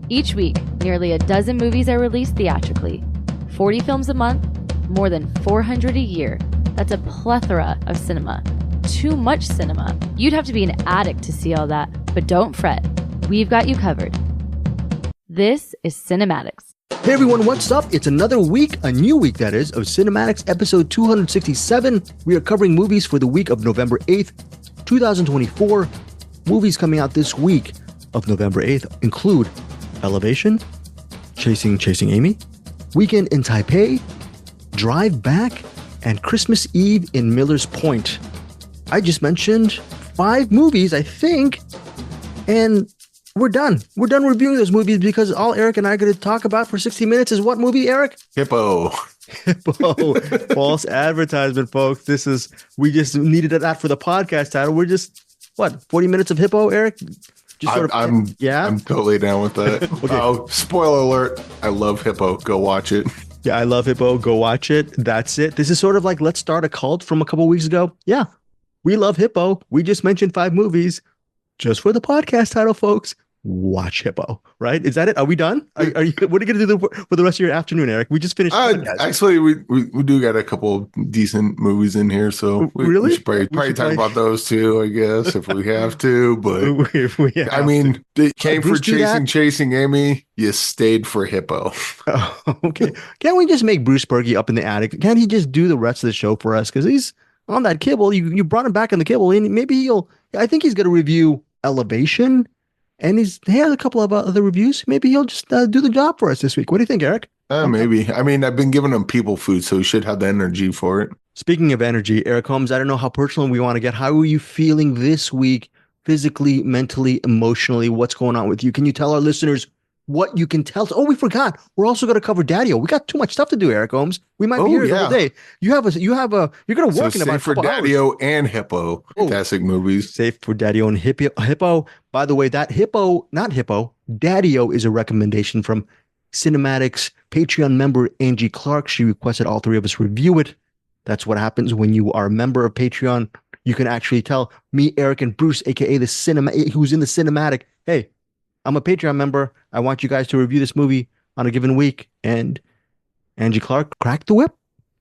Each week, nearly a dozen movies are released theatrically. 40 films a month, more than 400 a year. That's a plethora of cinema. Too much cinema. You'd have to be an addict to see all that, but don't fret. We've got you covered. This is CinemAddicts. Hey everyone, what's up? It's another week, a new week that is, of CinemAddicts episode 267. We are covering movies for the week of November 8th, 2024. Movies coming out this week of November 8th include Elevation, Chasing Amy, Weekend in Taipei, Drive Back, and Christmas Eve in Miller's Point. I just mentioned 5 movies, I think, and we're done. We're done reviewing those movies because all Eric and I are going to talk about for 60 minutes is what movie, Eric? Hippo. False advertisement, folks. We just needed that for the podcast title. We're just, 40 minutes of Hippo, Eric? I'm totally down with that. Okay. Oh, spoiler alert. I love Hippo. Go watch it. Yeah, I love Hippo. Go watch it. That's it. This is sort of like Let's Start a Cult from a couple weeks ago. Yeah, we love Hippo. We just mentioned 5 movies just for the podcast title, folks. Watch Hippo, right? Is that it? Are we done? Are you? What are you going to do for the rest of your afternoon, Eric? We just finished. Actually, we do got a couple decent movies in here, so we should probably talk about those too, I guess, if we have to. But I mean, it came for Chasing Amy. You stayed for Hippo. Oh, okay. Can't we just make Bruce Purkey up in the attic? Can't he just do the rest of the show for us? Because he's on that kibble. You brought him back on the kibble, and maybe I think he's going to review Elevation. And he has a couple of other reviews. Maybe he'll just do the job for us this week. What do you think, Eric? Maybe. I mean, I've been giving him people food, so he should have the energy for it. Speaking of energy, Eric Holmes, I don't know how personal we want to get. How are you feeling this week, physically, mentally, emotionally? What's going on with you? Can you tell our listeners what you can tell? Oh, we forgot. We're also going to cover Daddio. We got too much stuff to do, Eric Holmes. We might be here all day. You're going to work in about for Daddio and Hippo. Fantastic movies. Safe for Daddio and Hippo. By the way, that Daddio is a recommendation from CinemAddicts Patreon member Angie Clark. She requested all 3 of us review it. That's what happens when you are a member of Patreon. You can actually tell me, Eric, and Bruce, aka who's in the Cinem-Attic, hey, I'm a Patreon member. I want you guys to review this movie on a given week. And Angie Clark cracked the whip.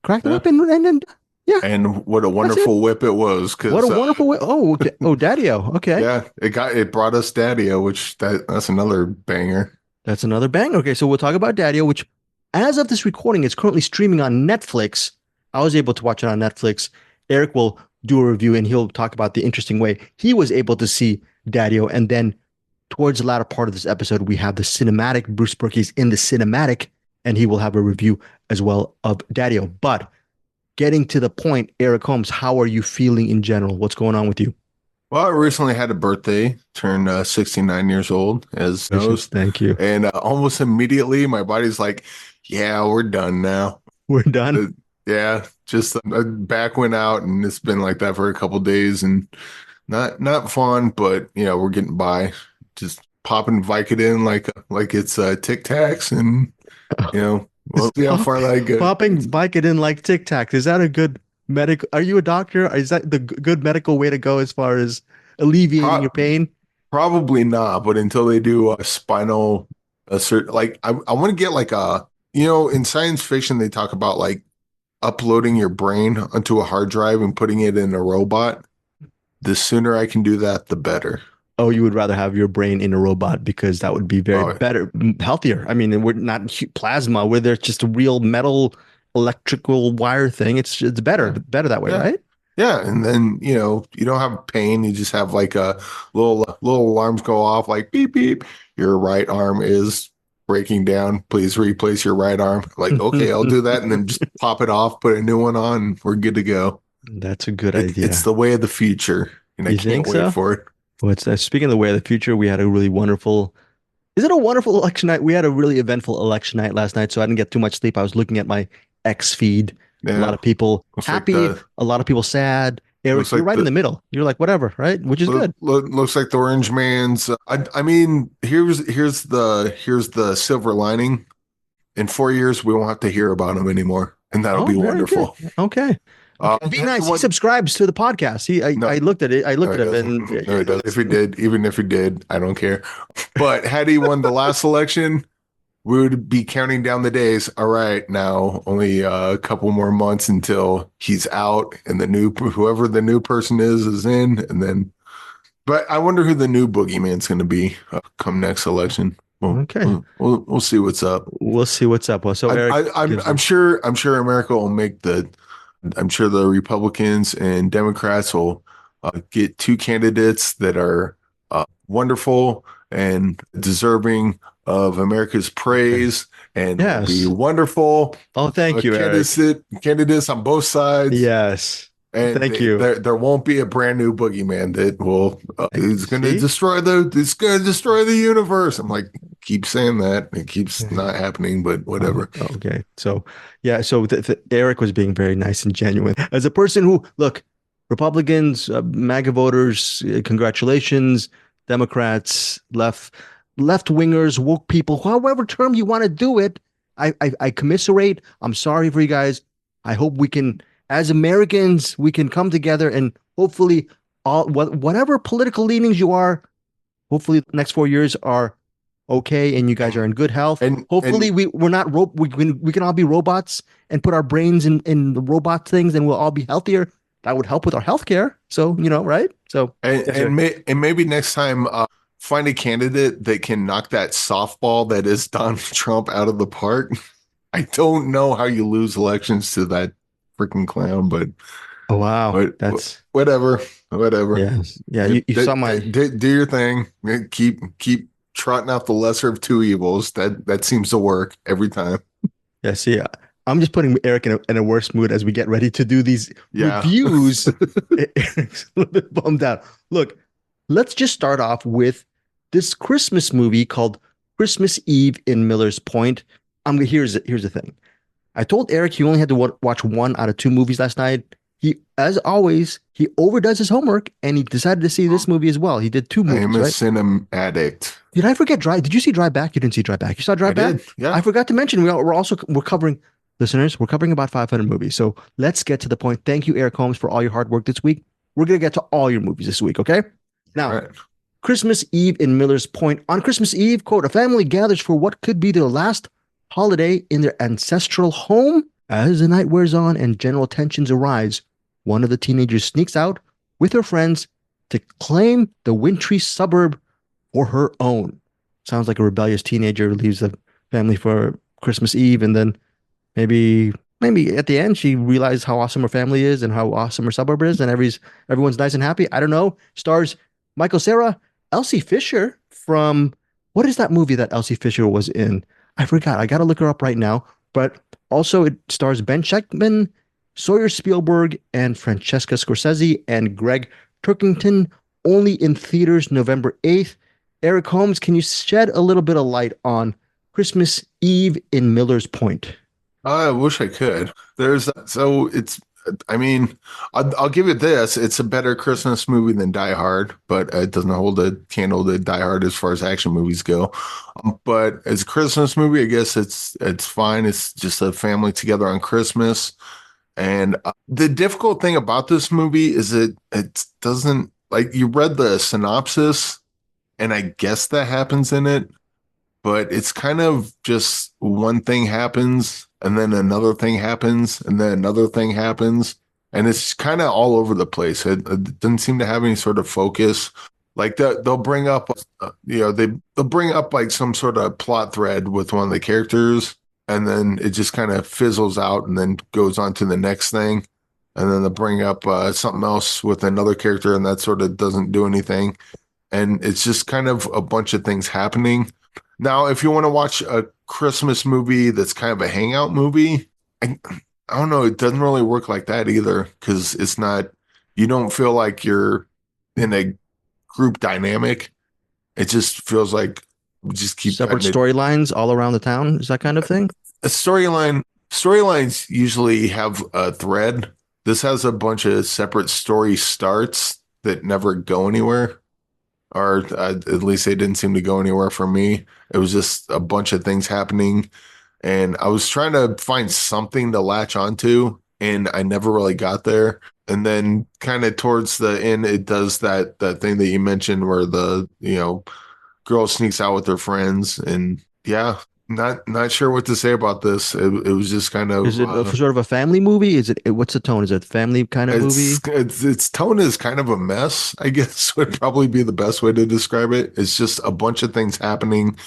And yeah. And what a wonderful whip it was. What a wonderful whip. Oh, okay. Daddio. Okay. Yeah. It brought us Daddio, which that's another banger. That's another banger. Okay. So we'll talk about Daddio, which as of this recording, is currently streaming on Netflix. I was able to watch it on Netflix. Eric will do a review and he'll talk about the interesting way he was able to see Daddio. And then towards the latter part of this episode, we have the Cinem-Attic. Bruce Purkey's in the Cinem-Attic, and he will have a review as well of Daddio. But getting to the point, Eric Holmes, how are you feeling in general? What's going on with you? Well, I recently had a birthday, turned 69 years old, as knows. Thank you. And almost immediately, my body's like, yeah, we're done now. We're done? Just back went out, and it's been like that for a couple days, and not fun, but, we're getting by. Just popping Vicodin like it's Tic Tacs, and we'll see how far that goes. Popping Vicodin like Tic Tacs, is that a good medical? Are you a doctor? Is that the good medical way to go as far as alleviating your pain? Probably not, but until they do a spinal assert, I want to get in science fiction they talk about uploading your brain onto a hard drive and putting it in a robot. The sooner I can do that, the better. Oh, you would rather have your brain in a robot because that would be better, healthier. I mean, we're not plasma where there's just a real metal electrical wire thing. It's better that way, right? Yeah, and then you don't have pain. You just have a little alarms go off like beep beep. Your right arm is breaking down. Please replace your right arm. Okay, I'll do that, and then just pop it off, put a new one on, and we're good to go. That's a good idea. It's the way of the future, and I can't wait for it. Well, speaking of the way of the future, we had a really wonderful. Is it a wonderful election night? We had a really eventful election night last night, so I didn't get too much sleep. I was looking at my X feed. Yeah. A lot of people happy, a lot of people sad. Eric, you're right in the middle. You're like, whatever, right? Which is good. Looks like the Orange Man's. I mean, here's the silver lining. In 4 years, we won't have to hear about him anymore, and that'll be wonderful. Good. Okay. Be nice. He subscribes to the podcast. I looked at it. I looked at it, and no, he doesn't. Even if he did, I don't care. But had he won the last election, we would be counting down the days. All right, now only a couple more months until he's out, and whoever the new person is in, and then. But I wonder who the new boogeyman's going to be come next election. Well, okay, we'll see what's up. We'll see what's up. Well, so Eric, I'm sure America will make I'm sure the Republicans and Democrats will get two candidates that are wonderful and deserving of America's praise and be wonderful. Oh, thank you, Eric. Candidates on both sides. Yes. And thank you. There won't be a brand new boogeyman that will is going to destroy the universe. I'm like, keep saying that. It keeps not happening, but whatever. Okay. So yeah. So Eric was being very nice and genuine as a person who look, Republicans, MAGA voters, congratulations, Democrats, left wingers, woke people, however term you want to do it. I commiserate. I'm sorry for you guys. I hope we can, as Americans, we can come together and hopefully whatever political leanings you are, hopefully the next 4 years are okay and you guys are in good health. And hopefully we can all be robots and put our brains in the robot things and we'll all be healthier. That would help with our healthcare. So, right? So maybe next time find a candidate that can knock that softball that is Donald Trump out of the park. I don't know how you lose elections to that freaking clown, but that's whatever. Yeah. You saw my do your thing. Keep trotting out the lesser of two evils. That seems to work every time. Yeah. See, I'm just putting Eric in a worse mood as we get ready to do these reviews. Eric's a little bit bummed out. Look, let's just start off with this Christmas movie called Christmas Eve in Miller's Point. Here's the thing. I told Eric he only had to watch 1 out of 2 movies last night. He, as always, he overdoes his homework and he decided to see this movie as well. He did 2 movies. I am a Cinem-Addict. Did I forget Drive? Did you see Drive Back? You didn't see Drive Back. You saw Drive Back? Did, yeah. I forgot to mention we're covering, listeners, we're covering about 500 movies. So let's get to the point. Thank you, Eric Holmes, for all your hard work this week. We're going to get to all your movies this week, okay? Now, right. Christmas Eve in Miller's Point. On Christmas Eve, quote, a family gathers for what could be their last holiday in their ancestral home. As the night wears on and general tensions arise, one of the teenagers sneaks out with her friends to claim the wintry suburb for her own. Sounds like a rebellious teenager leaves the family for Christmas Eve, and then maybe at the end she realizes how awesome her family is and how awesome her suburb is, and everyone's nice and happy. I don't know. Stars Michael Cera, Elsie Fisher from, what is that movie that Elsie Fisher was in? I forgot. I got to look her up right now. But also it stars Ben Scheckman, Sawyer Spielberg, and Francesca Scorsese, and Greg Turkington, only in theaters November 8th. Eric Holmes, can you shed a little bit of light on Christmas Eve in Miller's Point? I wish I could. I'll give it this. It's a better Christmas movie than Die Hard, but it doesn't hold a candle to Die Hard as far as action movies go. But as a Christmas movie, I guess it's fine. It's just a family together on Christmas. And the difficult thing about this movie is it doesn't, like, you read the synopsis, and I guess that happens in it, but it's kind of just one thing happens, and then another thing happens, and then another thing happens. And it's kind of all over the place. It doesn't seem to have any sort of focus. Like they'll bring up, they'll bring up like some sort of plot thread with one of the characters, and then it just kind of fizzles out and then goes on to the next thing. And then they'll bring up something else with another character, and that sort of doesn't do anything. And it's just kind of a bunch of things happening. Now, if you want to watch a Christmas movie that's kind of a hangout movie, I don't know, it doesn't really work like that either, because it's not, you don't feel like you're in a group dynamic. It just feels like we just keep separate storylines all around the town. Is that kind of thing? A storylines usually have a thread. This has a bunch of separate story starts that never go anywhere. Or at least they didn't seem to go anywhere for me. It was just a bunch of things happening, and I was trying to find something to latch onto, and I never really got there. And then kind of towards the end, it does that thing that you mentioned where the, girl sneaks out with her friends. And yeah, not sure what to say about this. It was just kind of Is it sort of a family movie? Is it what's the tone? Is it a family kind of movie? its tone is kind of a mess, I guess would probably be the best way to describe it. It's just a bunch of things happening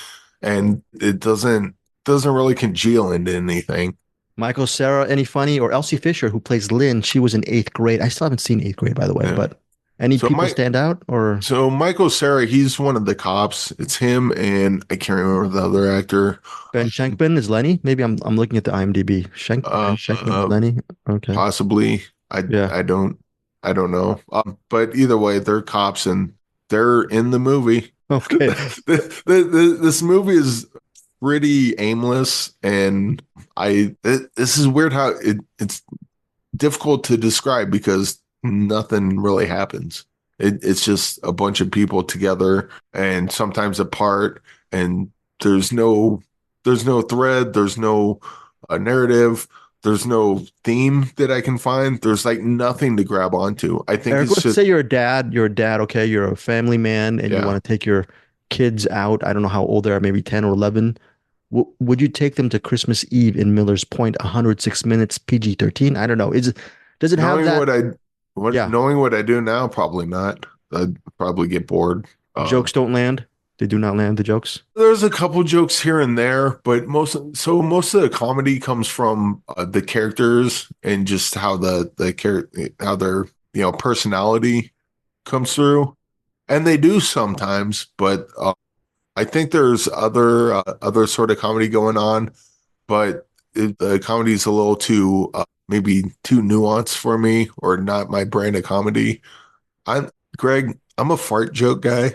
and it doesn't really congeal into anything. Michael Cera, any funny? Or Elsie Fisher, who plays Lynn, she was in eighth grade. I still haven't seen eighth grade, by the way, Yeah. but any So people stand out? Or So Michael Cera, he's one of the cops. It's him and I can't remember the other actor. Ben Schenkman is Lenny? Maybe I'm looking at the IMDb. Ben Schenkman is Lenny? Okay. Possibly. Yeah. I don't know. But either way, they're cops and they're in the movie. Okay. This movie is pretty aimless, and this is weird how it's difficult to describe because nothing really happens. It's just a bunch of people together and sometimes apart, and there's no thread, there's no narrative, there's no theme that I can find. There's like nothing to grab onto. I think Eric, it's let's just say you're a dad, okay? You're a family man and you yeah. want to take your kids out. I don't know how old they are, maybe 10 or 11. Would you take them to Christmas Eve in Miller's Point, 106 minutes, PG-13? I don't know. Does it have Knowing that? Yeah. knowing what I do now, probably not. I'd probably get bored. Jokes don't land. They do not land the jokes. There's a couple jokes here and there, but most of the comedy comes from the characters and just how how their personality comes through, and they do sometimes. But I think there's other sort of comedy going on, but the comedy is a little too maybe too nuanced for me, or not my brand of comedy. Greg, I'm a fart joke guy.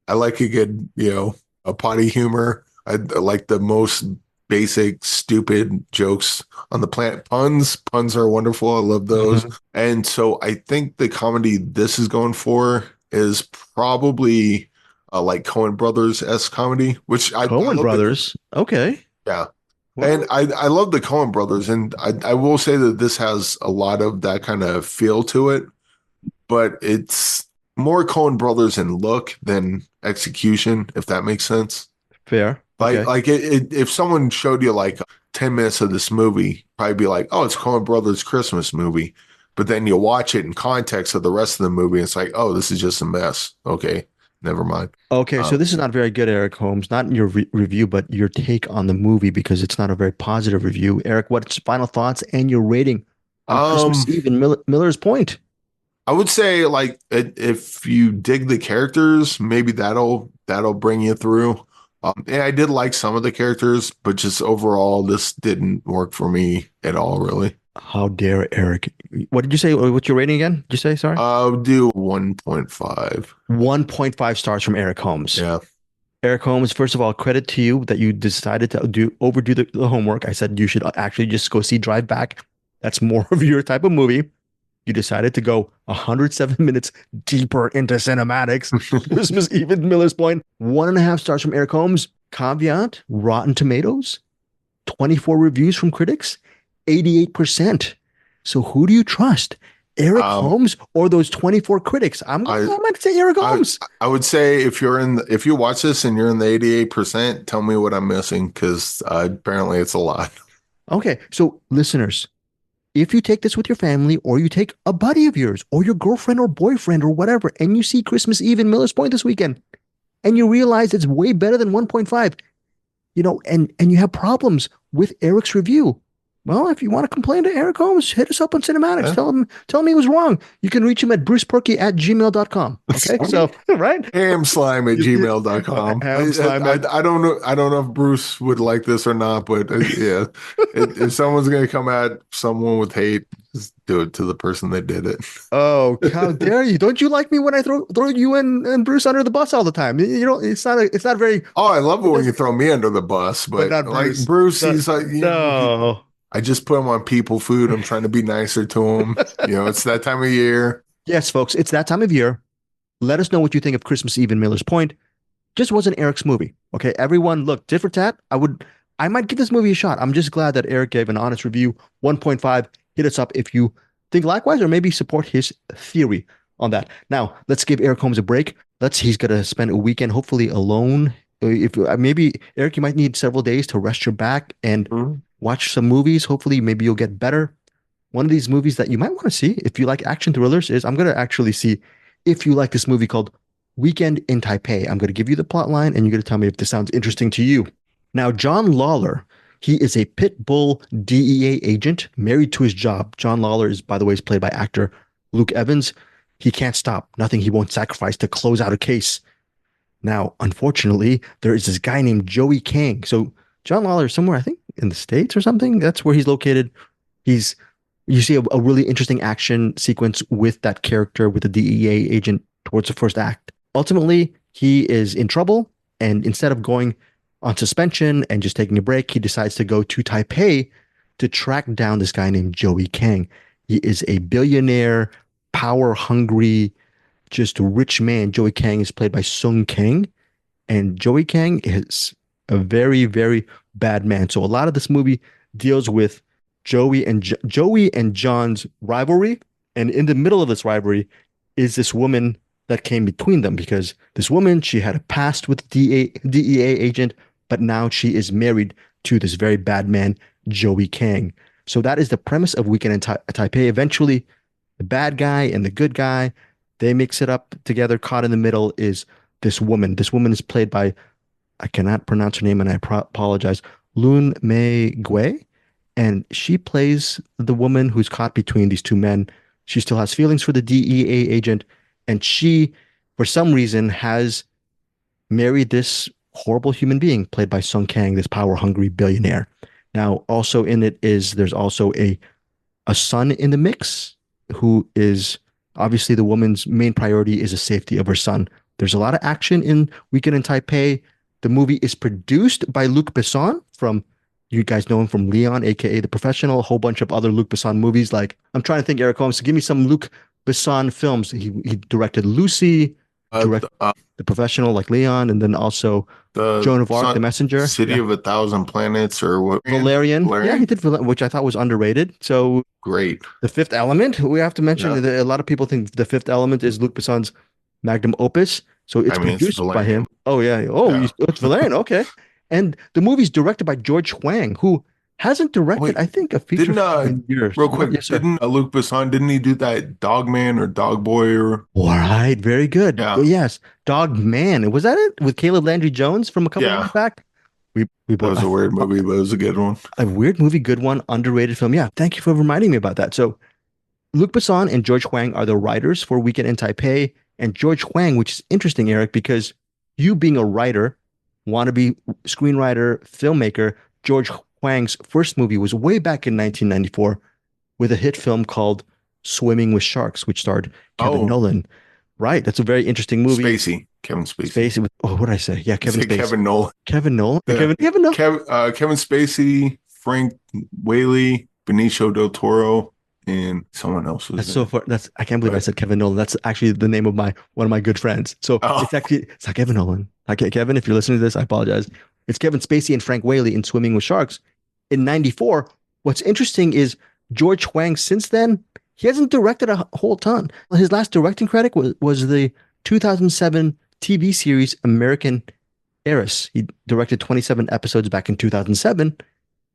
I like a good, a potty humor. I like the most basic, stupid jokes on the planet. Puns are wonderful. I love those. And so I think the comedy this is going for is probably like Coen Brothers-esque comedy, which I Coen love Brothers. Okay. yeah. Well, And I love the Coen Brothers, and I will say that this has a lot of that kind of feel to it, but it's more Coen Brothers in look than execution, if that makes sense. fair. Okay. Like if someone showed you like 10 minutes of this movie, probably be like, oh, it's Coen Brothers Christmas movie. But then you watch it in context of the rest of the movie, and it's like, oh, this is just a mess. Okay, never mind. Okay, so this is not very good, Eric Holmes. Not in your review, but your take on the movie, because it's not a very positive review. Eric, what's final thoughts and your rating on Christmas Eve in Miller's Point? I would say like if you dig the characters, maybe that'll bring you through. And I did like some of the characters, but just overall, this didn't work for me at all, really. How dare Eric? What did you say? What's your rating again? Did you say, sorry? I'll do 1.5. 1.5 stars from Eric Holmes. Yeah. Eric Holmes, first of all, credit to you that you decided to overdo the homework. I said you should actually just go see Drive Back. That's more of your type of movie. You decided to go 107 minutes deeper into Cinem-Attic's Christmas Eve in Miller's Point. 1.5 stars from Eric Holmes. Caveat, Rotten Tomatoes, 24 reviews from critics, 88%. So who do you trust? Eric Holmes or those 24 critics? I'm going to say Eric Holmes. I would say if you watch this and you're in the 88%, tell me what I'm missing, because apparently it's a lot. Okay, so listeners, if you take this with your family, or you take a buddy of yours or your girlfriend or boyfriend or whatever, and you see Christmas Eve in Miller's Point this weekend, and you realize it's way better than 1.5, and you have problems with Eric's review, well, if you want to complain to Eric Holmes, hit us up on CinemAddicts. Yeah. Tell him he was wrong. You can reach him at brucepurkey@gmail.com. Okay, so right, hamslime@gmail.com. I don't know. I don't know if Bruce would like this or not, but yeah, if someone's gonna come at someone with hate, just do it to the person that did it. Oh, how dare you! Don't you like me when I throw you and Bruce under the bus all the time? It's not very. Oh, I love it when you throw me under the bus, but not like Bruce. He's like no. I just put him on people food. I'm trying to be nicer to him. It's that time of year. Yes, folks, it's that time of year. Let us know what you think of Christmas Eve in Miller's Point. Just wasn't Eric's movie. Okay, everyone, look, tit for tat. I might give this movie a shot. I'm just glad that Eric gave an honest review. 1.5. hit us up if you think likewise or maybe support his theory on that. Now, let's give Eric Holmes a break. He's going to spend a weekend hopefully alone. If maybe Eric, you might need several days to rest your back and watch some movies. Hopefully, maybe you'll get better. One of these movies that you might want to see if you like action thrillers is I'm going to actually see if you like this movie called Weekend in Taipei. I'm going to give you the plot line and you're going to tell me if this sounds interesting to you. Now, John Lawler, he is a pit bull DEA agent married to his job. John Lawler is, by the way, is played by actor Luke Evans. He can't stop. Nothing he won't sacrifice to close out a case. Now, unfortunately, there is this guy named Joey Kang. So John Lawler is somewhere, I think, in the States or something. That's where he's located. You see a really interesting action sequence with that character, with the DEA agent towards the first act. Ultimately, he is in trouble, and instead of going on suspension and just taking a break, he decides to go to Taipei to track down this guy named Joey Kang. He is a billionaire, power-hungry, just rich man. Joey Kang is played by Sung Kang, and Joey Kang is a very, very bad man. So a lot of this movie deals with Joey and John's rivalry, and in the middle of this rivalry is this woman that came between them, because this woman, she had a past with the DEA agent, but now she is married to this very bad man, Joey Kang. So that is the premise of Weekend in Taipei. Eventually, the bad guy and the good guy, they mix it up together. Caught in the middle is this woman. This woman is played by, I cannot pronounce her name and I apologize, Lun Mei Gui. And she plays the woman who's caught between these two men. She still has feelings for the DEA agent, and she, for some reason, has married this horrible human being played by Sung Kang, this power-hungry billionaire. Now, also in it there's also a son in the mix who is obviously the woman's main priority is the safety of her son. There's a lot of action in Weekend in Taipei. The movie is produced by Luc Besson from, you guys know him from Leon, aka The Professional, a whole bunch of other Luc Besson movies. Like, I'm trying to think, Eric Holmes, so give me some Luc Besson films. He directed Lucy, directed The Professional, like Leon, and then also Joan of Arc, The Messenger. City of a Thousand Planets, or what? Valerian. Yeah, he did, which I thought was underrated. So great. The Fifth Element, we have to mention that a lot of people think The Fifth Element is Luc Besson's magnum opus. So it's produced by him. Oh, yeah. It's Valerian. Okay. And the movie's directed by George Huang, who hasn't directed, I think, a feature film in years. Real quick, yes, didn't Luc Besson, didn't he do that Dog Man or Dog Boy? Or all right, very good. Yeah. Yes, Dog Man. Was that it? With Caleb Landry Jones from a couple of years back? We that was a weird movie, but it was a good one. A weird movie, good one, underrated film. Yeah, thank you for reminding me about that. So Luc Besson and George Huang are the writers for Weekend in Taipei. And George Huang, which is interesting, Eric, because you being a writer, wannabe screenwriter, filmmaker, George Huang's first movie was way back in 1994 with a hit film called Swimming with Sharks, which starred Kevin Nolan. Right. That's a very interesting movie. Kevin Spacey. What did I say? Yeah, Kevin Spacey. Kevin Nolan. Kevin Nolan. Kevin Spacey, Frank Whaley, Benicio del Toro, and someone else. I can't believe I said Kevin Nolan. That's actually the name of one of my good friends. So it's not Kevin Nolan. Okay, Kevin, if you're listening to this, I apologize. It's Kevin Spacey and Frank Whaley in Swimming with Sharks in 94. What's interesting is George Huang, since then, he hasn't directed a whole ton. His last directing credit was the 2007 TV series American Heiress. He directed 27 episodes back in 2007.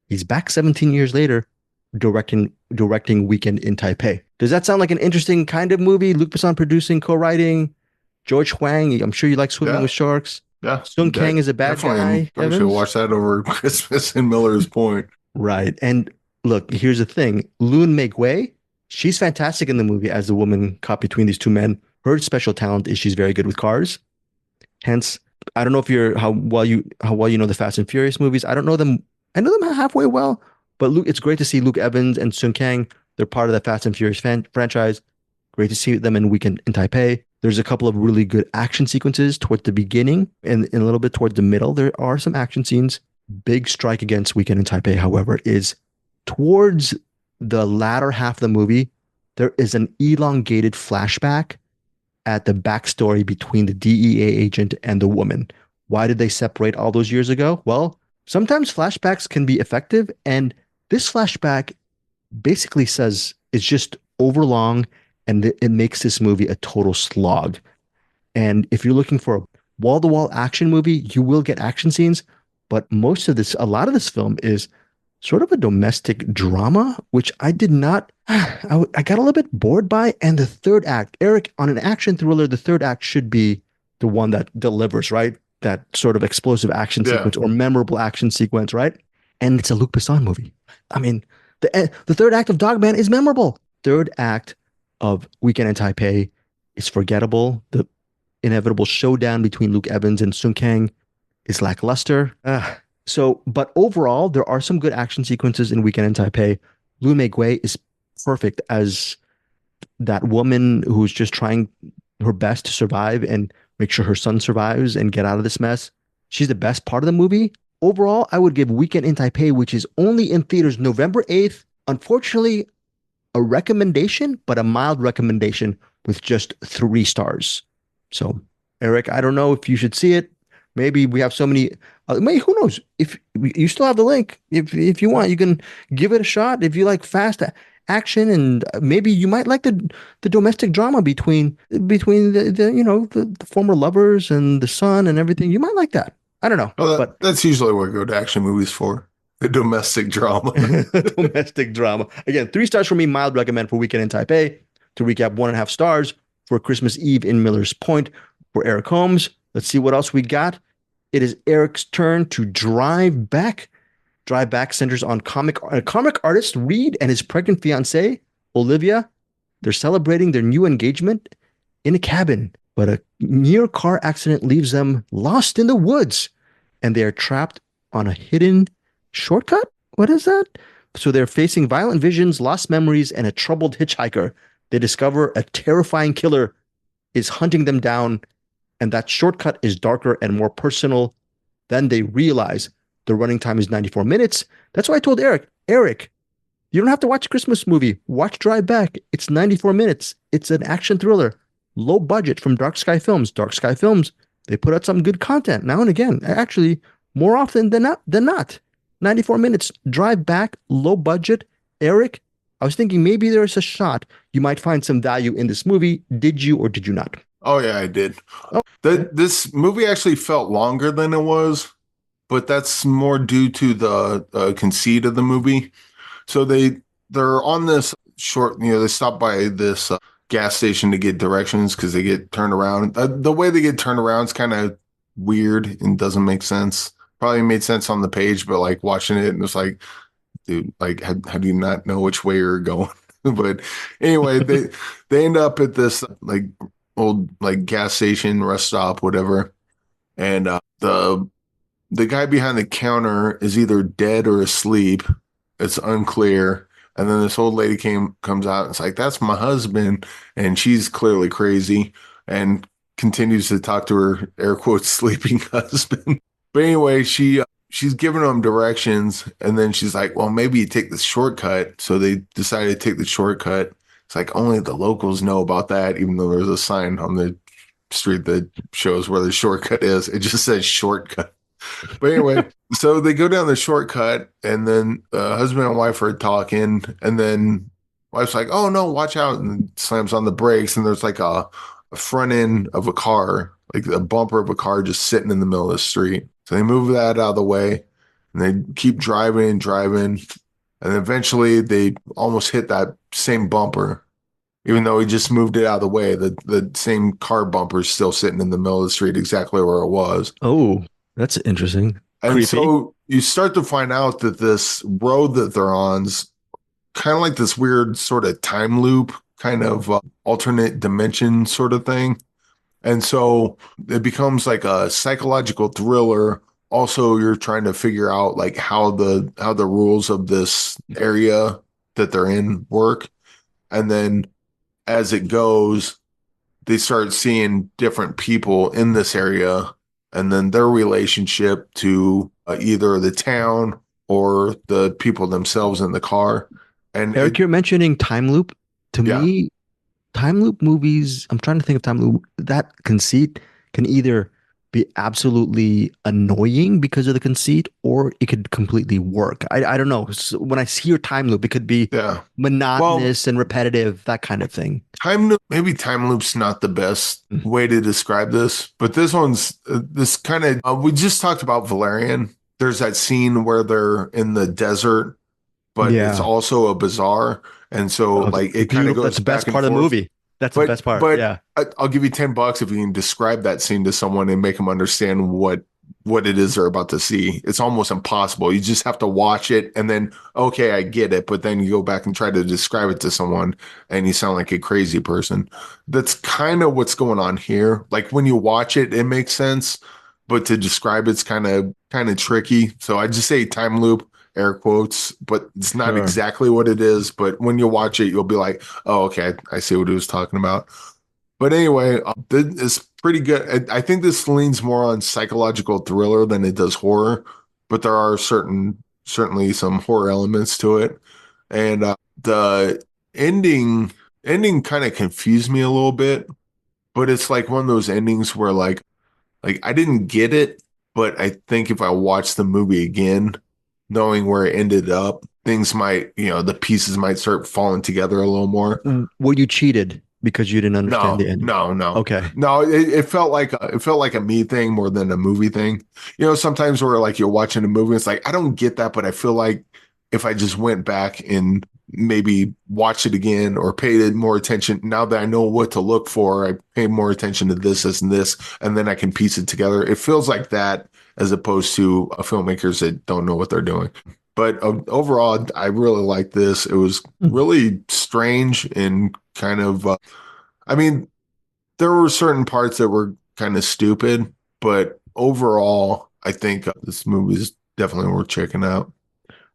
He's back 17 years later directing Weekend in Taipei. Does that sound like an interesting kind of movie? Luc Besson producing, co-writing. George Huang, I'm sure you like Swimming with Sharks. Yeah. Sung Kang is a bad guy. I should watch that over Christmas in Miller's Point. Right. And look, here's the thing. Lun Mei Gui, she's fantastic in the movie as the woman caught between these two men. Her special talent is she's very good with cars. Hence, I don't know how well you know the Fast and Furious movies. I don't know them. I know them halfway well, but it's great to see Luke Evans and Sung Kang. They're part of the Fast and Furious franchise. Great to see them in Weekend in Taipei. There's a couple of really good action sequences towards the beginning and a little bit towards the middle. There are some action scenes. Big strike against Weekend in Taipei, however, is towards the latter half of the movie, there is an elongated flashback at the backstory between the DEA agent and the woman. Why did they separate all those years ago? Well, sometimes flashbacks can be effective, and this flashback basically says it's just overlong and it makes this movie a total slog. And if you're looking for a wall-to-wall action movie, you will get action scenes, but a lot of this film is sort of a domestic drama, which I did not, I got a little bit bored by. And the third act, Eric, on an action thriller, the third act should be the one that delivers, right? That sort of explosive action sequence or memorable action sequence, right? And it's a Luc Besson movie. I mean, the third act of Dogman is memorable. Third act of Weekend in Taipei is forgettable. The inevitable showdown between Luke Evans and Sung Kang is lackluster. But overall, there are some good action sequences in Weekend in Taipei. Lu Mei-gui is perfect as that woman who's just trying her best to survive and make sure her son survives and get out of this mess. She's the best part of the movie. Overall, I would give Weekend in Taipei, which is only in theaters November 8th, unfortunately, a recommendation, but a mild recommendation with just 3 stars. So, Eric, I don't know if you should see it. Maybe we have so many. Who knows? If you still have the link, if you want, you can give it a shot. If you like fast action, and maybe you might like the domestic drama between the former lovers and the son and everything. You might like that. I don't know. Well, but that's usually what I go to action movies for. The domestic drama. Domestic drama. Again, 3 stars for me. Mild recommend for Weekend in Taipei. To recap, 1.5 stars for Christmas Eve in Miller's Point for Eric Holmes. Let's see what else we got. It is Eric's turn to drive back. Drive Back centers on comic artist Reed and his pregnant fiancée, Olivia. They're celebrating their new engagement in a cabin, but a near car accident leaves them lost in the woods, and they are trapped on a hidden shortcut. What is that? So they're facing violent visions, lost memories, and a troubled hitchhiker. They discover a terrifying killer is hunting them down, and that shortcut is darker and more personal. Then they realize the running time is 94 minutes. That's why I told Eric, you don't have to watch a Christmas movie. Watch Drive Back. It's 94 minutes. It's an action thriller. Low budget from Dark Sky Films. Dark Sky Films, they put out some good content now and again. Actually, more often than not. 94 minutes. Drive Back, low budget. Eric, I was thinking maybe there's a shot you might find some value in this movie. Did you or did you not? Oh, yeah, I did. Oh. This movie actually felt longer than it was, but that's more due to the conceit of the movie. So they're on this short, they stop by this gas station to get directions because they get turned around. The way they get turned around is kind of weird and doesn't make sense. Probably made sense on the page, but like watching it, and it's like, dude, like how do you not know which way you're going? But anyway, they end up at this like old like gas station, rest stop, whatever, and the guy behind the counter is either dead or asleep. It's unclear. And then this old lady comes out and it's like, that's my husband. And she's clearly crazy and continues to talk to her air quotes sleeping husband. But anyway, she's giving them directions. And then she's like, well, maybe you take the shortcut. So they decided to take the shortcut. It's like only the locals know about that, even though there's a sign on the street that shows where the shortcut is. It just says shortcut. But anyway, so they go down the shortcut, and then husband and wife are talking, and then wife's like, oh no, watch out, and slams on the brakes, and there's like a front end of a car, like the bumper of a car just sitting in the middle of the street. So they move that out of the way, and they keep driving, and eventually they almost hit that same bumper. Even though he just moved it out of the way, the same car bumper is still sitting in the middle of the street exactly where it was. Oh, that's interesting. And creepy. So you start to find out that this road that they're on's kind of like this weird sort of time loop, kind of alternate dimension sort of thing. And so it becomes like a psychological thriller. Also, you're trying to figure out like how the rules of this area that they're in work. And then as it goes, they start seeing different people in this area, and then their relationship to either the town or the people themselves in the car. And Eric, you're mentioning time loop. To me, time loop movies, I'm trying to think of time loop. That conceit can either be absolutely annoying because of the conceit, or it could completely work. I don't know. So when I hear time loop, it could be Yeah. Well, monotonous and repetitive, that kind of thing. maybe time loop's not the best Mm. way to describe this, but this one's this kind of we just talked about Valerian. There's that scene where they're in the desert, but it's Yeah. also a bazaar, and so Oh, like it kind of beautiful. That's goes the best back and part of the forth. movie. That's the But best part. but Yeah. I'll give you $10 if you can describe that scene to someone and make them understand what it is they're about to see. It's almost impossible. You just have to watch it and then, okay, I get it. But then you go back and try to describe it to someone and you sound like a crazy person. That's kind of what's going on here. Like when you watch it, it makes sense, but to describe it's kind of tricky. So I just say time loop, air quotes, but it's not Sure. exactly what it is. But when you watch it, you'll be like, oh, okay, I see what he was talking about. But anyway, this is pretty good. I think this leans more on psychological thriller than it does horror, but there are certainly some horror elements to it. And the ending ending kind of confused me a little bit, but it's like one of those endings where like I didn't get it, but I think if I watched the movie again, knowing where it ended up, things might, the pieces might start falling together a little more. Were you cheated because you didn't understand the No, ending? no, no, Okay. no. It felt like a me thing more than a movie thing. Sometimes where like you're watching a movie, it's like I don't get that, but I feel like if I just went back and maybe watched it again or paid more attention, now that I know what to look for, I pay more attention to this and this, and then I can piece it together. It feels like that as opposed to a filmmakers that don't know what they're doing. But overall, I really like this. It was really strange and kind of I mean, there were certain parts that were kind of stupid, but overall, I think this movie is definitely worth checking out.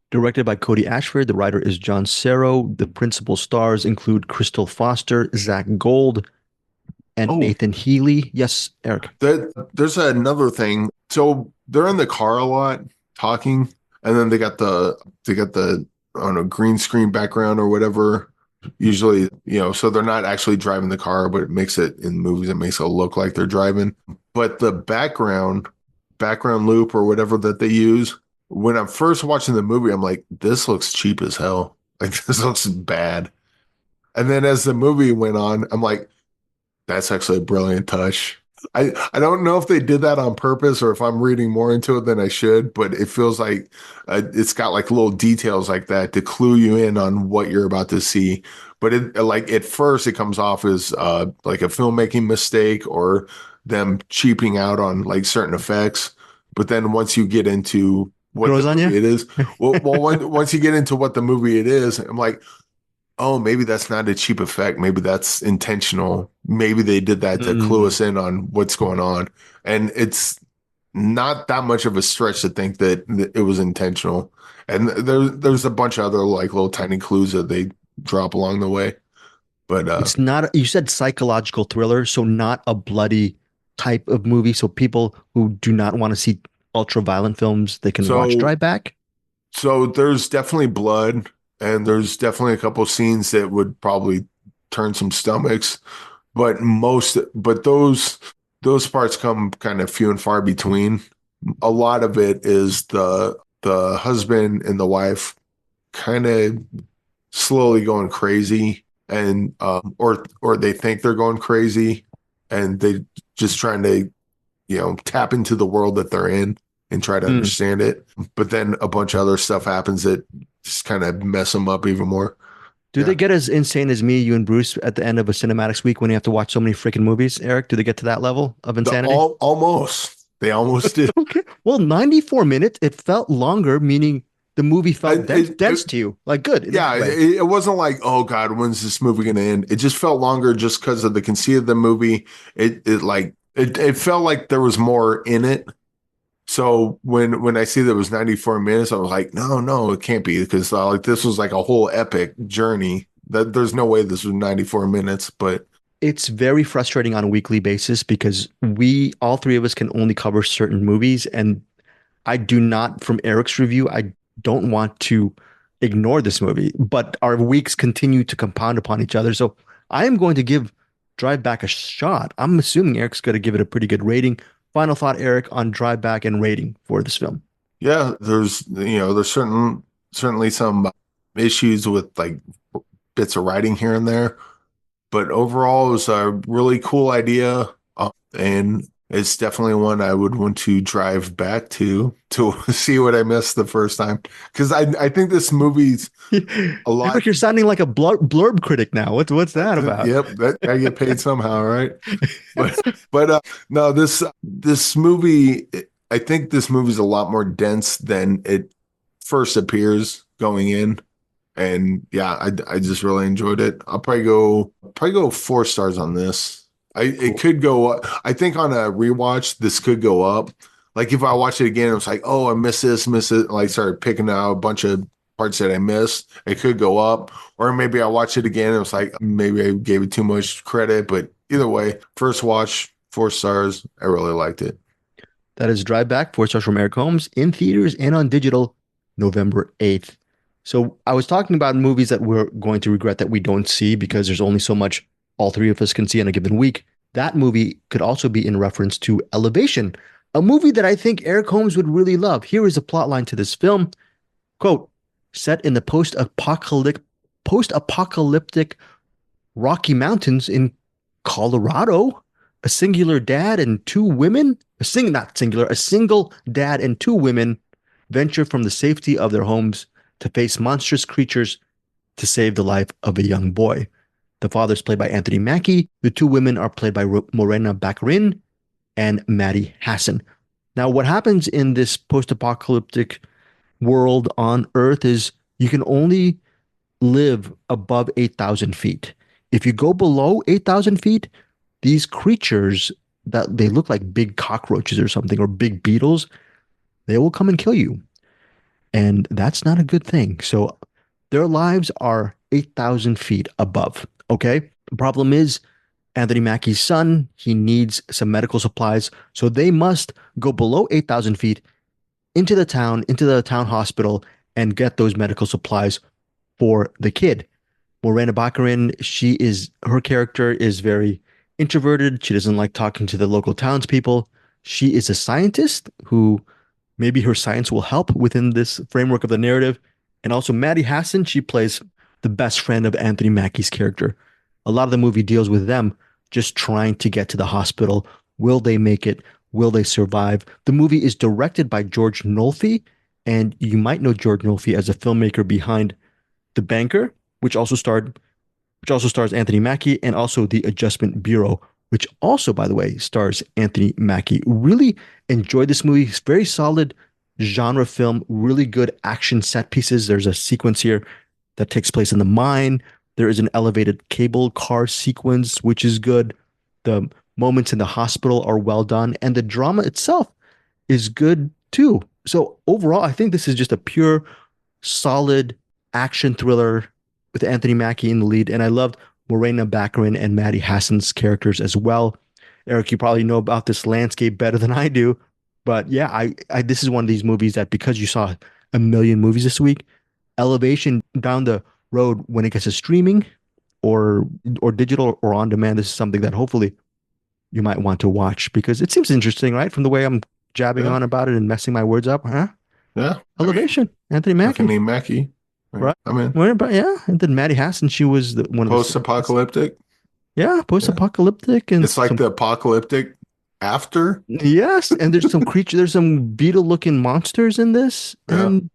Directed by Cody Ashford, the writer is John Serro. The principal stars include Crystal Foster, Zach Gold, and Oh, Nathan Healy. Yes, Eric. there's another thing. So they're in the car a lot talking, and then they got the I don't know, green screen background or whatever. Usually, so they're not actually driving the car, but it makes it in movies, it makes it look like they're driving. But the background loop or whatever that they use, when I'm first watching the movie, I'm like, this looks cheap as hell. Like this looks bad. And then as the movie went on, I'm like, that's actually a brilliant touch. I don't know if they did that on purpose or if I'm reading more into it than I should, but it feels like it's got like little details like that to clue you in on what you're about to see. But it like at first it comes off as like a filmmaking mistake or them cheaping out on like certain effects. But then once you get into what Grows the on movie you? it is, once you get into what the movie it is, I'm like, oh, maybe that's not a cheap effect. Maybe that's intentional. Maybe they did that to clue Mm. us in on what's going on. And it's not that much of a stretch to think that it was intentional. And there's a bunch of other like little tiny clues that they drop along the way. But It's not, you said psychological thriller, so not a bloody type of movie. So people who do not want to see ultra violent films, they can watch so Drive Back. so there's definitely blood and there's definitely a couple scenes that would probably turn some stomachs. But those parts come kind of few and far between. A lot of it is the husband and the wife kind of slowly going crazy and or they think they're going crazy and they just trying to tap into the world that they're in and try to Mm. understand it, but then a bunch of other stuff happens that just kind of mess them up even more. Do Yeah. they get as insane as me, you and Bruce at the end of a Cinematics week when you have to watch so many freaking movies, Eric? Do they get to that level of insanity? Almost. They almost did. Okay. Well, 94 minutes, it felt longer, meaning the movie felt dense It, to you. Like good in a yeah, good way. it wasn't like, oh God, when's this movie gonna end? It just felt longer just because of the conceit of the movie. It felt like there was more in it. So when I see that it was 94 minutes, I was like, no, it can't be because like this was like a whole epic journey. That there's no way this was 94 minutes, but It's very frustrating on a weekly basis because we, all three of us, can only cover certain movies. And I do not, from Eric's review, I don't want to ignore this movie, but our weeks continue to compound upon each other. So I am going to give Drive Back a shot. I'm assuming Eric's going to give it a pretty good rating. Final thought, Eric, on drive back and rating for this film. Yeah, there's certainly some issues with like bits of writing here and there, but overall it was a really cool idea, and it's definitely one I would want to drive back to see what I missed the first time, because I think this movie's a lot. Eric, you're sounding like a blurb critic now. What's that about? Yep, that I get paid somehow, right? But no, this movie, I think this movie's a lot more dense than it first appears going in. And yeah, I just really enjoyed it. I'll probably go 4 stars on this. It could go up. I think on a rewatch, this could go up. Like if I watch it again, it was like, oh, I miss it. Like started picking out a bunch of parts that I missed. It could go up. Or maybe I watch it again and it was like, maybe I gave it too much credit. But either way, first watch, 4 stars. I really liked it. That is Drive Back, 4 stars from Eric Holmes, in theaters and on digital, November 8th. So I was talking about movies that we're going to regret that we don't see because there's only so much all three of us can see in a given week. That movie could also be in reference to Elevation, a movie that I think Eric Holmes would really love. Here is a plot line to this film. Quote, set in the post-apocalyptic Rocky Mountains in Colorado, a single dad and 2 women, a single dad and 2 women venture from the safety of their homes to face monstrous creatures to save the life of a young boy. The father is played by Anthony Mackie. The 2 women are played by Morena Baccarin and Maddie Hassan. Now, what happens in this post-apocalyptic world on Earth is you can only live above 8,000 feet. If you go below 8,000 feet, these creatures that they look like big cockroaches or something, or big beetles, they will come and kill you. And that's not a good thing. So their lives are 8,000 feet above. Okay. The problem is Anthony Mackie's son, he needs some medical supplies. So they must go below 8,000 feet into the town hospital and get those medical supplies for the kid. Morena Baccarin, her character is very introverted. She doesn't like talking to the local townspeople. She is a scientist who maybe her science will help within this framework of the narrative. And also Maddie Hassan, she plays the best friend of Anthony Mackie's character. A lot of the movie deals with them just trying to get to the hospital. Will they make it? Will they survive? The movie is directed by George Nolfi, and you might know George Nolfi as a filmmaker behind The Banker, which also stars Anthony Mackie, and also The Adjustment Bureau, which also, by the way, stars Anthony Mackie. Really enjoyed this movie. It's very solid genre film, really good action set pieces. There's a sequence here that takes place in the mine. There is an elevated cable car sequence, which is good. The moments in the hospital are well done, and the drama itself is good too. So overall, I think this is just a pure, solid action thriller with Anthony Mackie in the lead, and I loved Morena Baccarin and Maddie Hassan's characters as well. Eric, you probably know about this landscape better than I do, but yeah, I this is one of these movies that because you saw a million movies this week, Elevation down the road when it gets to streaming or digital or on demand, this is something that hopefully you might want to watch because it seems interesting, right? From the way I'm jabbing on about it and messing my words up, huh? Yeah. Elevation, Anthony Mackie. Anthony Mackie. Right. I mean, yeah. And then Maddie Hassan, she was one of post-apocalyptic. Yeah, post-apocalyptic, and it's like the apocalyptic after. Yes, and there's some there's some beetle-looking monsters in this, and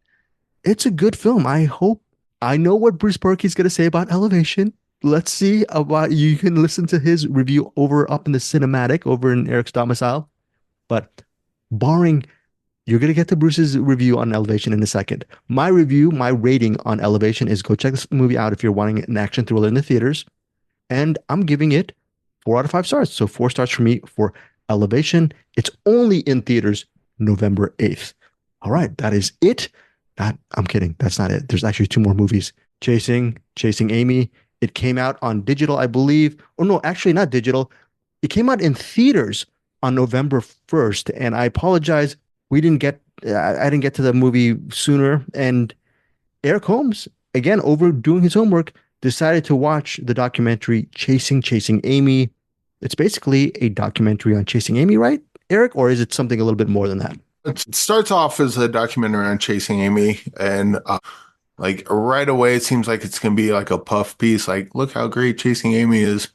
it's a good film. I know what Bruce Purkey is going to say about Elevation. Let's see about. You can listen to his review up in the Cinem-Attic over in Eric's domicile, but barring. You're going to get to Bruce's review on Elevation in a second. My rating on Elevation is go check this movie out if you're wanting an action thriller in the theaters. And I'm giving it 4 out of 5 stars. So 4 stars for me for Elevation. It's only in theaters November 8th. All right, that is it. I'm kidding. That's not it. There's actually 2 more movies. Chasing Amy. It came out on digital, I believe. Oh, no, actually not digital. It came out in theaters on November 1st. And I apologize. I didn't get to the movie sooner. And Eric Holmes, again, overdoing his homework, decided to watch the documentary Chasing Amy. It's basically a documentary on Chasing Amy, right? Eric, or is it something a little bit more than that? It starts off as a documentary on chasing Amy, and like right away, it seems like it's gonna be like a puff piece. Like, look how great chasing Amy is,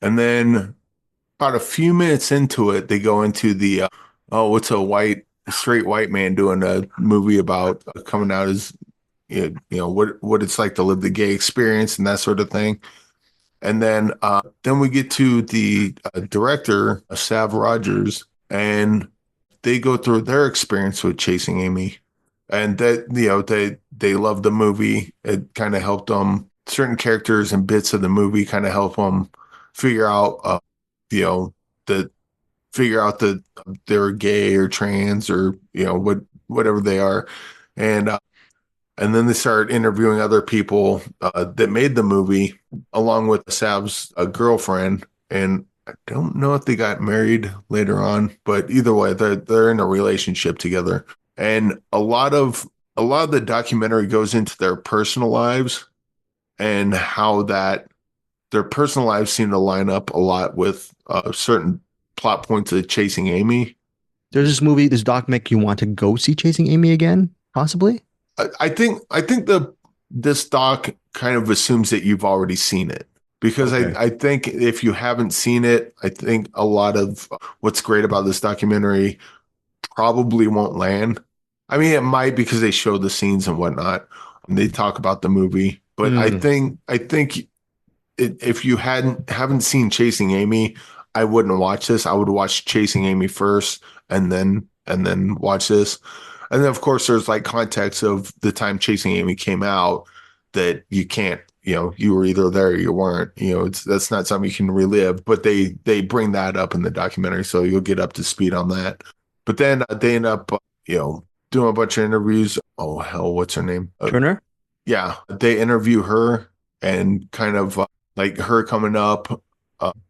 and then about a few minutes into it, they go into the oh, what's a straight white man doing a movie about coming out as what it's like to live the gay experience and that sort of thing. And then we get to the director, Sav Rogers, and they go through their experience with chasing Amy, and that they love the movie. It kind of helped them. Certain characters and bits of the movie kind of help them figure out, that they're gay or trans or whatever they are, and then they start interviewing other people that made the movie, along with Sav's girlfriend. And I don't know if they got married later on, but either way, they're in a relationship together. And a lot of the documentary goes into their personal lives and how that their personal lives seem to line up a lot with certain plot points of Chasing Amy. There's this doc make you want to go see Chasing Amy again, possibly? I think this doc kind of assumes that you've already seen it, because okay. I think if you haven't seen it, I think a lot of what's great about this documentary probably won't land. I mean, it might, because they show the scenes and whatnot, and they talk about the movie. But I think if you haven't seen Chasing Amy, I wouldn't watch this. I would watch Chasing Amy first, and then watch this. And then, of course, there's like context of the time Chasing Amy came out that you can't, you were either there or you weren't. That's not something you can relive. But they bring that up in the documentary, so you'll get up to speed on that. But then they end up, doing a bunch of interviews. Oh hell, what's her name? Turner. Yeah, they interview her, and kind of like her coming up,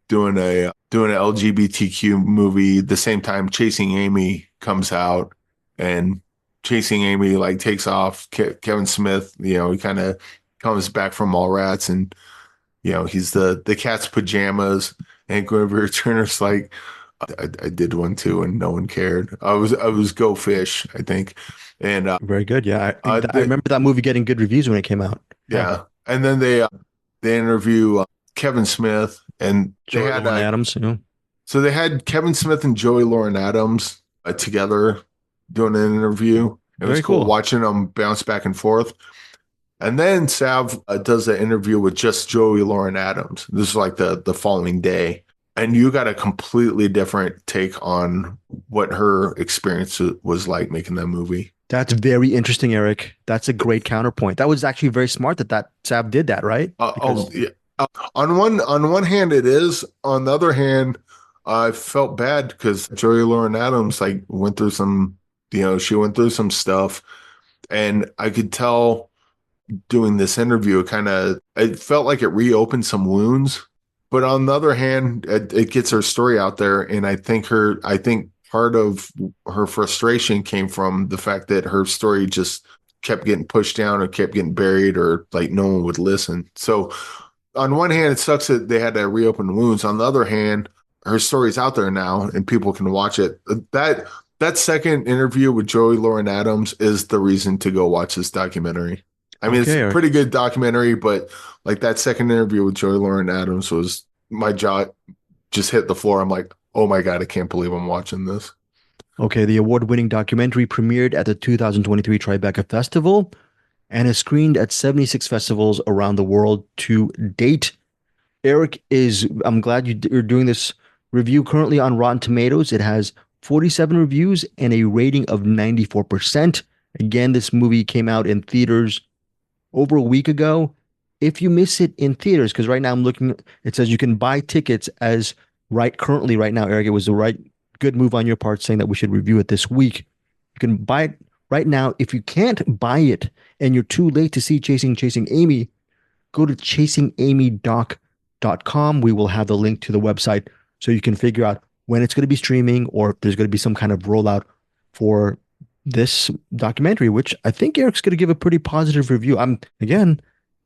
doing an LGBTQ movie the same time Chasing Amy comes out, and Chasing Amy like takes off. Kevin Smith, he kind of comes back from Mallrats, and he's the cat's pajamas, and Guinevere Turner's like, I did one too, and no one cared. I was Go Fish, I think, and very good. Yeah, I remember that movie getting good reviews when it came out. Yeah, and then they interview Kevin Smith, and Joey Lauren Adams. So they had Kevin Smith and Joey Lauren Adams together doing an interview. It was cool watching them bounce back and forth. And then Sav does an interview with just Joey Lauren Adams. This is like the following day. And you got a completely different take on what her experience was like making that movie. That's very interesting, Eric. That's a great counterpoint. That was actually very smart that Sav did that, right? Yeah. On one hand, it is. On the other hand, I felt bad because Joey Lauren Adams went through some, she went through some stuff, and I could tell doing this interview, it felt like it reopened some wounds. But on the other hand, it gets her story out there, and I think part of her frustration came from the fact that her story just kept getting pushed down or kept getting buried, or like no one would listen. So on one hand, it sucks that they had to reopen wounds. On the other hand, her story's out there now and people can watch it. That second interview with Joey Lauren Adams is the reason to go watch this documentary. I mean, it's a pretty good documentary, but like that second interview with Joey Lauren Adams was, my jaw just hit the floor. I'm like, oh my God, I can't believe I'm watching this. Okay, the award-winning documentary premiered at the 2023 Tribeca Festival and is screened at 76 festivals around the world to date. Eric, I'm glad you're doing this review currently on Rotten Tomatoes. It has 47 reviews and a rating of 94%. Again, this movie came out in theaters over a week ago. If you miss it in theaters, because right now I'm looking, it says you can buy tickets currently right now, Eric, it was the good move on your part saying that we should review it this week. You can buy it right now. If you can't buy it and you're too late to see Chasing Amy, go to chasingamydoc.com. We will have the link to the website so you can figure out when it's going to be streaming, or if there's going to be some kind of rollout for this documentary, which I think Eric's going to give a pretty positive review.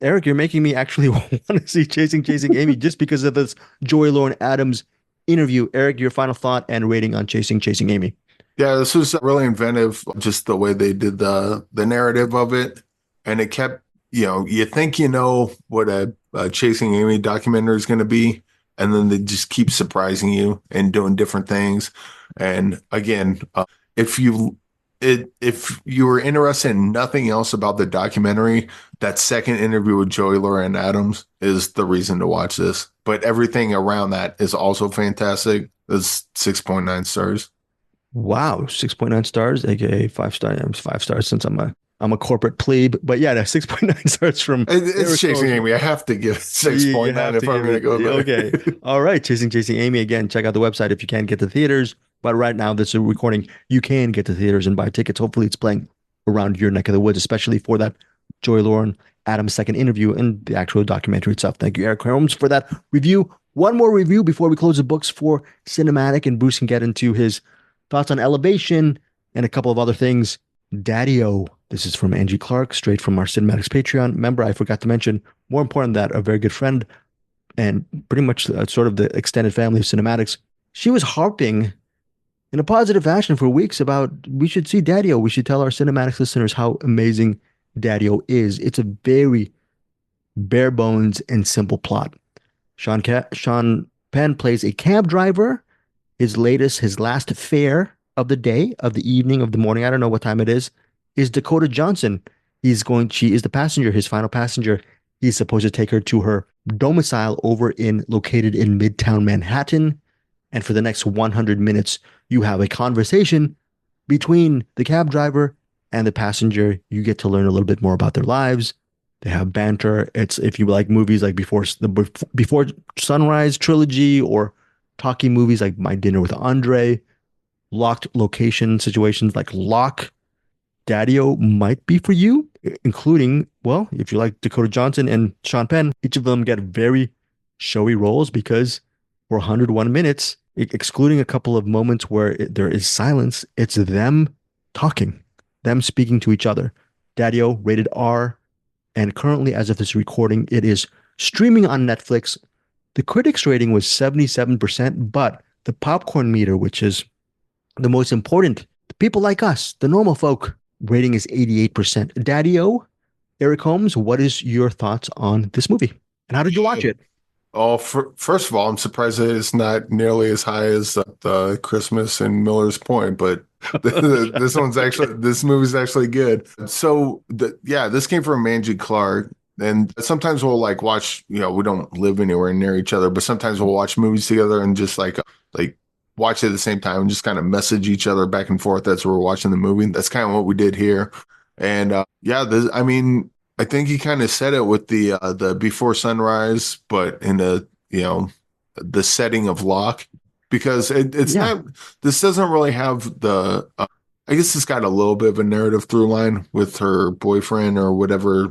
Eric, you're making me actually want to see Chasing Amy just because of this Joey Lauren Adams interview. Eric, your final thought and rating on Chasing Amy. Yeah, this was really inventive, just the way they did the narrative of it. And it kept, you think what a Chasing Amy documentary is going to be, and then they just keep surprising you and doing different things. And again, if you were interested in nothing else about the documentary, that second interview with Joey Lauren Adams is the reason to watch this. But everything around that is also fantastic. It's 6.9 stars. Wow, 6.9 stars, aka 5 stars. 5 stars since I'm a corporate plebe, but yeah, that's 6.9 stars from. It's Chasing Amy. I have to give it 6.9 if I'm going to go there. Okay, all right, Chasing Amy again. Check out the website if you can't get to theaters. But right now, this is a recording. You can get to theaters and buy tickets. Hopefully, it's playing around your neck of the woods, especially for that Joy Lauren Adams second interview and the actual documentary itself. Thank you, Eric Holmes, for that review. One more review before we close the books for Cinem-Attic, and Bruce can get into his thoughts on Elevation and a couple of other things. Daddio. This is from Angie Clark, straight from our Cinem-Attics Patreon member. I forgot to mention, more important than that, a very good friend and pretty much sort of the extended family of Cinem-Attics. She was harping in a positive fashion for weeks about we should see Daddio. We should tell our Cinem-Attics listeners how amazing Daddio is. It's a very bare bones and simple plot. Sean Penn plays a cab driver. His last fare of the day, of the evening, of the morning, I don't know what time it is Dakota Johnson. She is the passenger, his final passenger. He's supposed to take her to her domicile located in Midtown Manhattan. And for the next 100 minutes, you have a conversation between the cab driver and the passenger. You get to learn a little bit more about their lives. They have banter. It's, if you like movies like Before Sunrise trilogy, or talking movies like My Dinner with Andre, locked location situations like Lock, Daddio might be for you, including, well, if you like Dakota Johnson and Sean Penn, each of them get very showy roles because for 101 minutes, excluding a couple of moments where there is silence, it's them talking, them speaking to each other. Daddio, rated R, and currently, as of this recording, it is streaming on Netflix. The critics' rating was 77%, but the popcorn meter, which is the most important, the people like us, the normal folk, rating is 88%. Daddio, Eric Holmes, what is your thoughts on this movie? And how did you watch it? Oh, first of all, I'm surprised that it's not nearly as high as the Christmas and Miller's Point, but this movie's actually good. So this came from Angie Clark. And sometimes we'll watch, we don't live anywhere near each other, but sometimes we'll watch movies together and just like watch it at the same time and just kind of message each other back and forth as we're watching the movie. That's kind of what we did here. And I think he kind of said it with the Before Sunrise, but in the setting of Locke, because it's not, this doesn't really have the, I guess it's got a little bit of a narrative through line with her boyfriend or whatever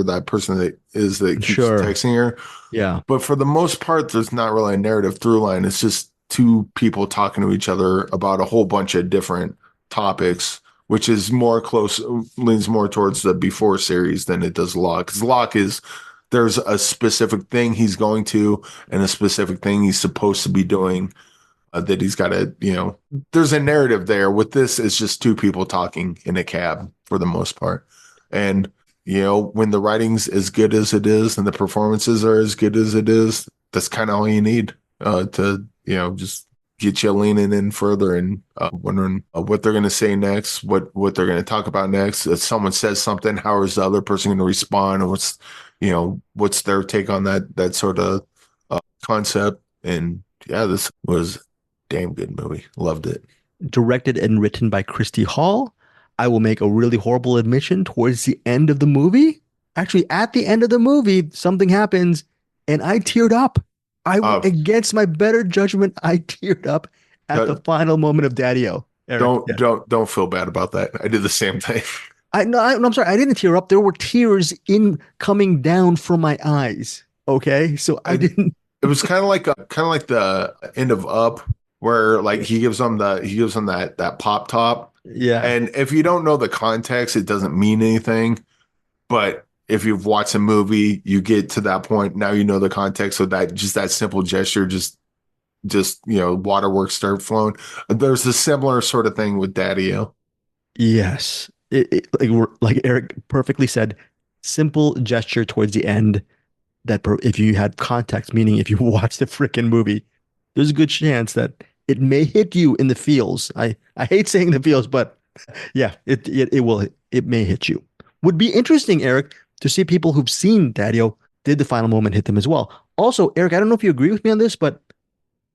that person that is that keeps texting her. Yeah. But for the most part, there's not really a narrative through line. It's just two people talking to each other about a whole bunch of different topics, which is leans more towards the Before series than it does Locke. Because Locke there's a specific thing he's going to and a specific thing he's supposed to be doing. That he's got to, there's a narrative there. With this, it's just two people talking in a cab for the most part. And, when the writing's as good as it is and the performances are as good as it is, that's kind of all you need to, just get you leaning in further and wondering what they're going to say next, what they're going to talk about next. If someone says something, how is the other person going to respond? And what's their take on that sort of concept? And this was damn good movie. Loved it. Directed and written by Christy Hall. I will make a really horrible admission towards the end of the movie. Actually, at the end of the movie, something happens and I teared up. Against my better judgment, I teared up at the final moment of Daddio. Don't feel bad about that. I did the same thing. I'm sorry. I didn't tear up. There were tears coming down from my eyes. Okay. So I didn't. It was kind of like the end of Up, where he gives them that pop top. Yeah. And if you don't know the context, it doesn't mean anything. But if you've watched a movie, you get to that point. Now you know the context. So that simple gesture just just, waterworks start flowing. There's a similar sort of thing with Daddio. Yes. Like Eric perfectly said, simple gesture towards the end that if you had context, meaning if you watch the freaking movie, there's a good chance that it may hit you in the feels. I hate saying the feels, but yeah, it may hit you. Would be interesting, Eric, to see people who've seen Daddio, did the final moment hit them as well. Also, Eric, I don't know if you agree with me on this, but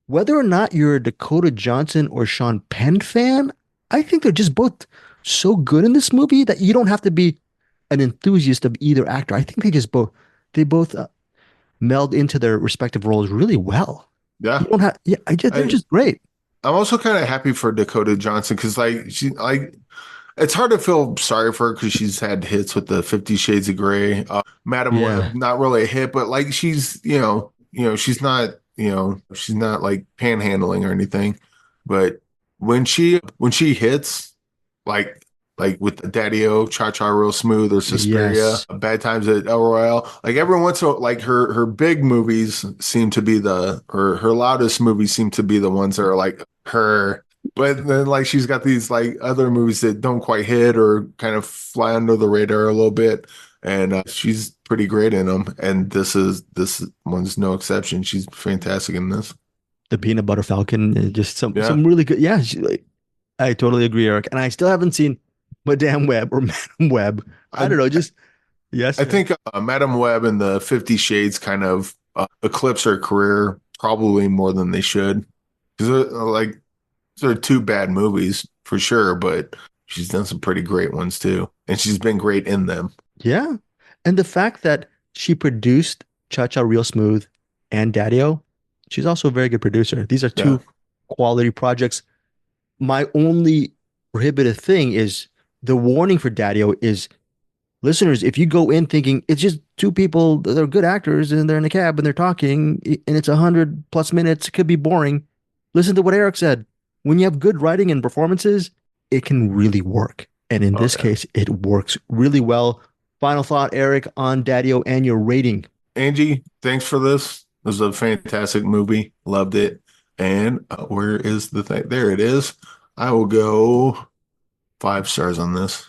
whether or not you're a Dakota Johnson or Sean Penn fan, I think they're just both so good in this movie that you don't have to be an enthusiast of either actor. I think they both meld into their respective roles really well. Yeah. You don't have, yeah, they're just great. I'm also kind of happy for Dakota Johnson because it's hard to feel sorry for her because she's had hits with the 50 Shades of Grey. Madam Web, not really a hit, but like she's she's not she's not like panhandling or anything. But when she hits like with Daddio, Cha Cha Real Smooth, or Suspiria, Bad Times at El Royale, like every once in a while, like her big movies seem to be her loudest movies seem to be the ones that are like her. But then like she's got these like other movies that don't quite hit or kind of fly under the radar a little bit, and she's pretty great in them. And this one's no exception. She's fantastic in this. The Peanut Butter Falcon, just some really good. Yeah, I totally agree, Eric. And I still haven't seen Madame Web or Madam Web. I don't know. Just yes. I think Madam Web and the 50 Shades kind of eclipse her career probably more than they should. Because they're two bad movies for sure, but she's done some pretty great ones too, and she's been great in them. Yeah, and the fact that she produced Cha Cha Real Smooth and Daddio, she's also a very good producer. These are two quality projects. My only prohibitive thing is the warning for Daddio is, listeners, if you go in thinking it's just two people, they're good actors and they're in a cab and they're talking and it's 100+ minutes, it could be boring. Listen to what Eric said. When you have good writing and performances, it can really work. And in this case, it works really well. Final thought, Eric, on Daddio and your rating. Angie, thanks for this. It was a fantastic movie. Loved it. And where is the thing? There it is. I will go 5 stars on this.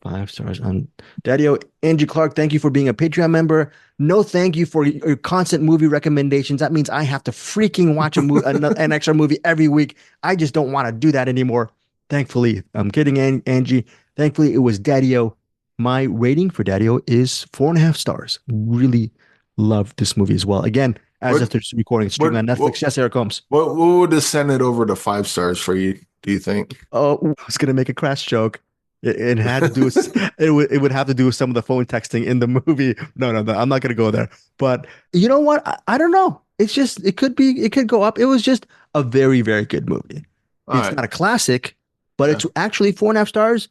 5 stars on Daddio. Angie Clark, thank you for being a Patreon member. No, thank you for your constant movie recommendations. That means I have to freaking watch an extra movie every week. I just don't want to do that anymore. Thankfully, I'm kidding, Angie. Thankfully, it was Daddio. My rating for Daddio is 4.5 stars. Really loved this movie as well. Again, as if there's recording streaming on Netflix. Yes, Eric Holmes. What would have sent it over to 5 stars for you, do you think? Oh, I was going to make a crash joke. It had to do with, it would have to do with some of the phone texting in the movie. No, I'm not going to go there. But you know what? I don't know. It's just, it could go up. It was just a very, very good movie. It's not a classic, but it's actually 4.5 stars.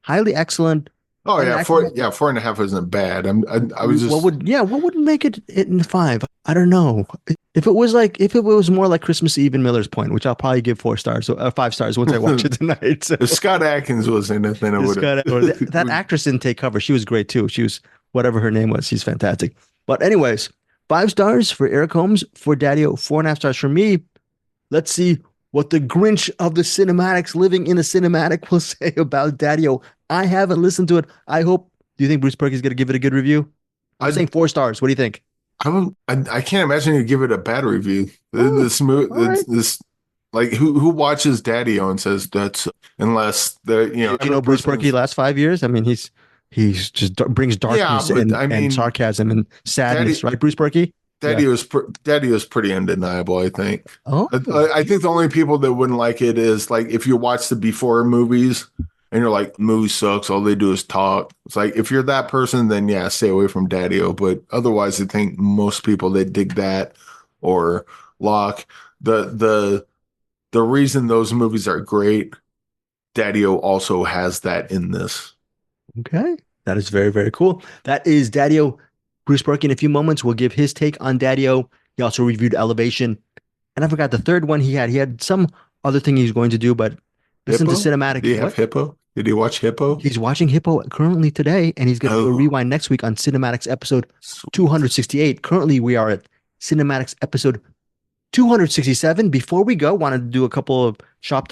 Highly excellent. Oh yeah, 4.5 isn't bad. I was just what would make it in 5? I don't know. If it was more like Christmas Eve in Miller's Point, which I'll probably give 4 stars, so 5 stars once I watch it tonight. So. If Scott Adkins was in it, then it would have. That actress didn't take cover. She was great too. She was whatever her name was. She's fantastic. But anyways, 5 stars for Eric Holmes, for Daddio, 4.5 stars for me. Let's see what the Grinch of the Cinematics living in a Cinem-Attic will say about Daddio. I haven't listened to it. Do you think Bruce Purkey is going to give it a good review? I'm saying 4 stars. What do you think? I can't imagine you give it a bad review. This like who watches Daddio and says that's, unless Bruce Purkey last 5 years. I mean, he's just brings darkness and sarcasm and sadness, right? Bruce Purkey. Daddio is pretty undeniable, I think. Oh, I think the only people that wouldn't like it is like if you watch the before movies and you're like, movie sucks, all they do is talk. It's like, if you're that person, then yeah, stay away from Daddio. But otherwise, I think most people that dig that or Locke, the reason those movies are great, Daddio also has that in this. Okay. That is very, very cool. That is Daddio. Bruce Purkey, in a few moments, will give his take on Daddio. He also reviewed Elevation. And I forgot the third one he had. He had some other thing he's going to do, but listen to Cinem-Attic. Did he have Hippo? Did he watch Hippo? He's watching Hippo currently today, and he's going to do a rewind next week on Cinem-Attic's episode 268. Currently, we are at Cinem-Attic's episode 267. Before we go, wanted to do a couple of shop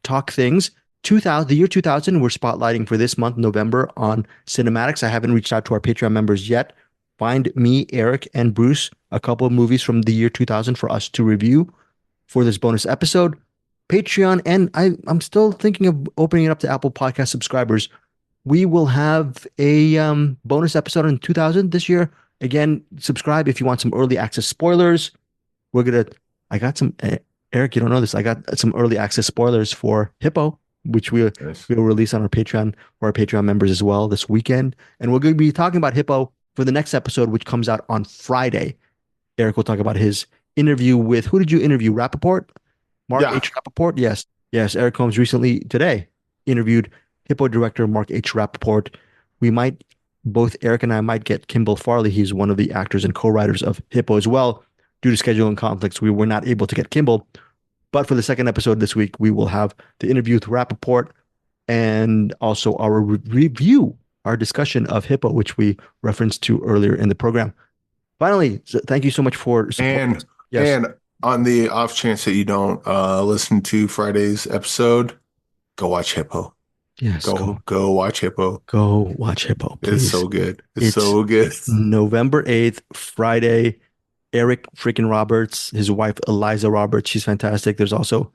talk things. The year 2000, we're spotlighting for this month, November, on Cinem-Attic. I haven't reached out to our Patreon members yet. Find me, Eric, and Bruce a couple of movies from the year 2000 for us to review for this bonus episode. Patreon, and I'm still thinking of opening it up to Apple Podcast subscribers. We will have a bonus episode in 2000 this year. Again, subscribe if you want some early access spoilers. I got some, Eric, you don't know this. I got some early access spoilers for Hippo, which we'll release on our Patreon for our Patreon members as well this weekend. And we're going to be talking about Hippo for the next episode, which comes out on Friday. Eric will talk about his interview with, who did you interview? Rapaport? Mark H. Rapaport? Yes. Eric Holmes recently, today, interviewed Hippo director Mark H. Rapaport. Both Eric and I might get Kimball Farley. He's one of the actors and co-writers of Hippo as well. Due to scheduling conflicts, we were not able to get Kimball. But for the second episode this week, we will have the interview with Rapaport and also our review, our discussion of Hippo, which we referenced to earlier in the program. Finally, thank you so much for support. And on the off chance that you don't listen to Friday's episode, go watch Hippo. Yes, go watch Hippo. Go watch Hippo, please. It's so good. It's so good. November 8th, Friday. Eric freaking Roberts, his wife Eliza Roberts, she's fantastic. There's also,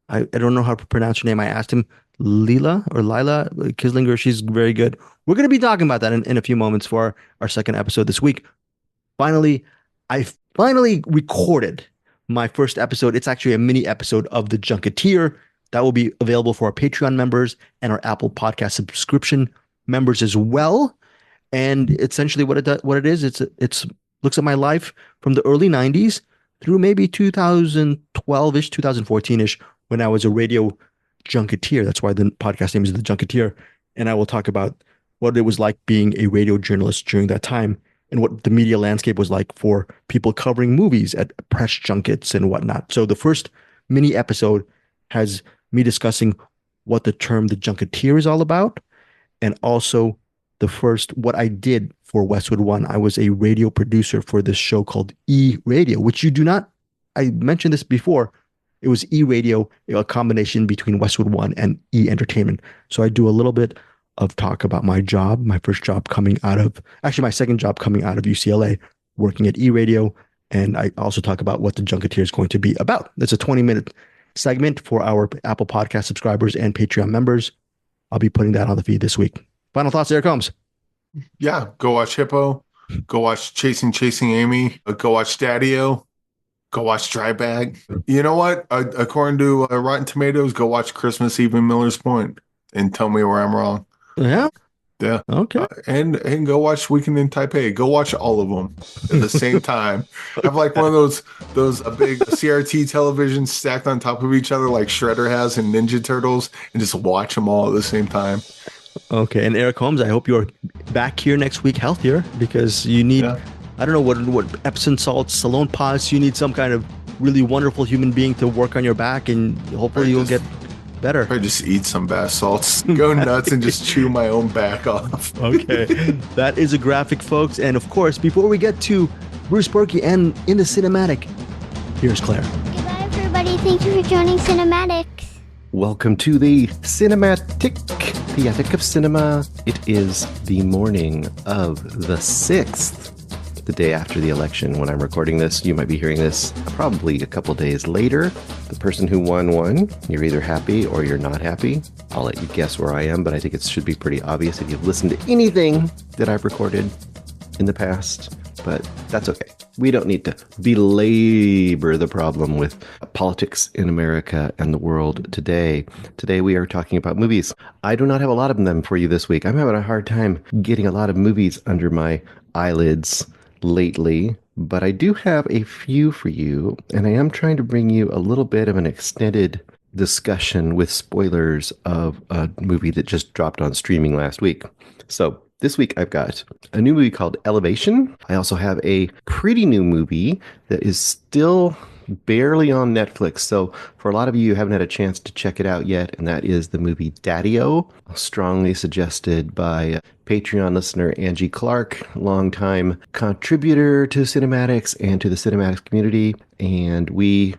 I don't know how to pronounce her name. I asked him, Lila Kislinger. She's very good. We're going to be talking about that in a few moments for our second episode this week. Finally, I recorded my first episode. It's actually a mini episode of The Junketeer that will be available for our Patreon members and our Apple Podcast subscription members as well. And essentially what it is, it's looks at my life from the early 90s through maybe 2012-ish, 2014-ish, when I was a radio junketeer. That's why the podcast name is The Junketeer. And I will talk about what it was like being a radio journalist during that time and what the media landscape was like for people covering movies at press junkets and whatnot. So the first mini episode has me discussing what the term The Junketeer is all about, and also what I did for Westwood One. I was a radio producer for this show called E-Radio, which I mentioned this before. It was E-Radio, a combination between Westwood One and E-Entertainment. So I do a little bit of talk about my job, my second job coming out of UCLA, working at E-Radio. And I also talk about what The Junketeer is going to be about. It's a 20-minute segment for our Apple Podcast subscribers and Patreon members. I'll be putting that on the feed this week. Final thoughts, Eric Holmes. Yeah, go watch Hippo. Go watch Chasing Amy. Go watch Daddio. Go watch Dry Bag. You know what? According to Rotten Tomatoes, go watch Christmas Eve in Miller's Point and tell me where I'm wrong. Yeah. Yeah. Okay. And go watch Weekend in Taipei. Go watch all of them at the same time. Have like one of those big CRT televisions stacked on top of each other like Shredder has in Ninja Turtles, and just watch them all at the same time. Okay. And Eric Holmes, I hope you're back here next week healthier, because you need, I don't know what Epsom salts, Salon Pas, you need some kind of really wonderful human being to work on your back, and hopefully you'll get better. I just eat some bath salts, go nuts, and just chew my own back off. Okay. That is a graphic, folks. And of course, before we get to Bruce Purkey and in the Cinem-Attic, here's Claire. Goodbye, everybody. Thank you for joining Cinem-Attic. Welcome to the Cinem-Attic, the attic of cinema. It is the morning of the 6th, the day after the election. When I'm recording this, you might be hearing this probably a couple days later. The person who won, you're either happy or you're not happy. I'll let you guess where I am, but I think it should be pretty obvious if you've listened to anything that I've recorded in the past, but that's okay. We don't need to belabor the problem with politics in America and the world today. Today we are talking about movies. I do not have a lot of them for you this week. I'm having a hard time getting a lot of movies under my eyelids lately, but I do have a few for you, and I am trying to bring you a little bit of an extended discussion with spoilers of a movie that just dropped on streaming last week. So this week I've got a new movie called Elevation. I also have a pretty new movie that is still barely on Netflix. So for a lot of you who haven't had a chance to check it out yet, and that is the movie Daddio, strongly suggested by Patreon listener Angie Clark, longtime contributor to CinemAddicts and to the CinemAddicts community. And we,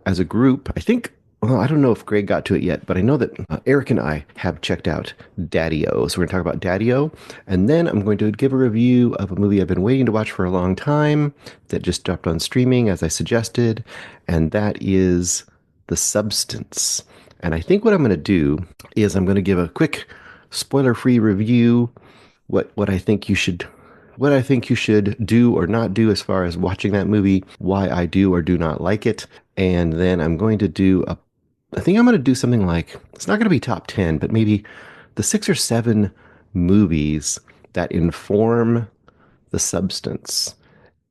as a group, I think, well, I don't know if Greg got to it yet, but I know that Eric and I have checked out Daddio. So we're going to talk about Daddio, and then I'm going to give a review of a movie I've been waiting to watch for a long time that just dropped on streaming, as I suggested, and that is The Substance. And I think what I'm going to do is I'm going to give a quick spoiler-free review, what I think you should do or not do as far as watching that movie, why I do or do not like it, and then I'm going to do something like, it's not going to be top 10, but maybe the 6 or 7 movies that inform The Substance.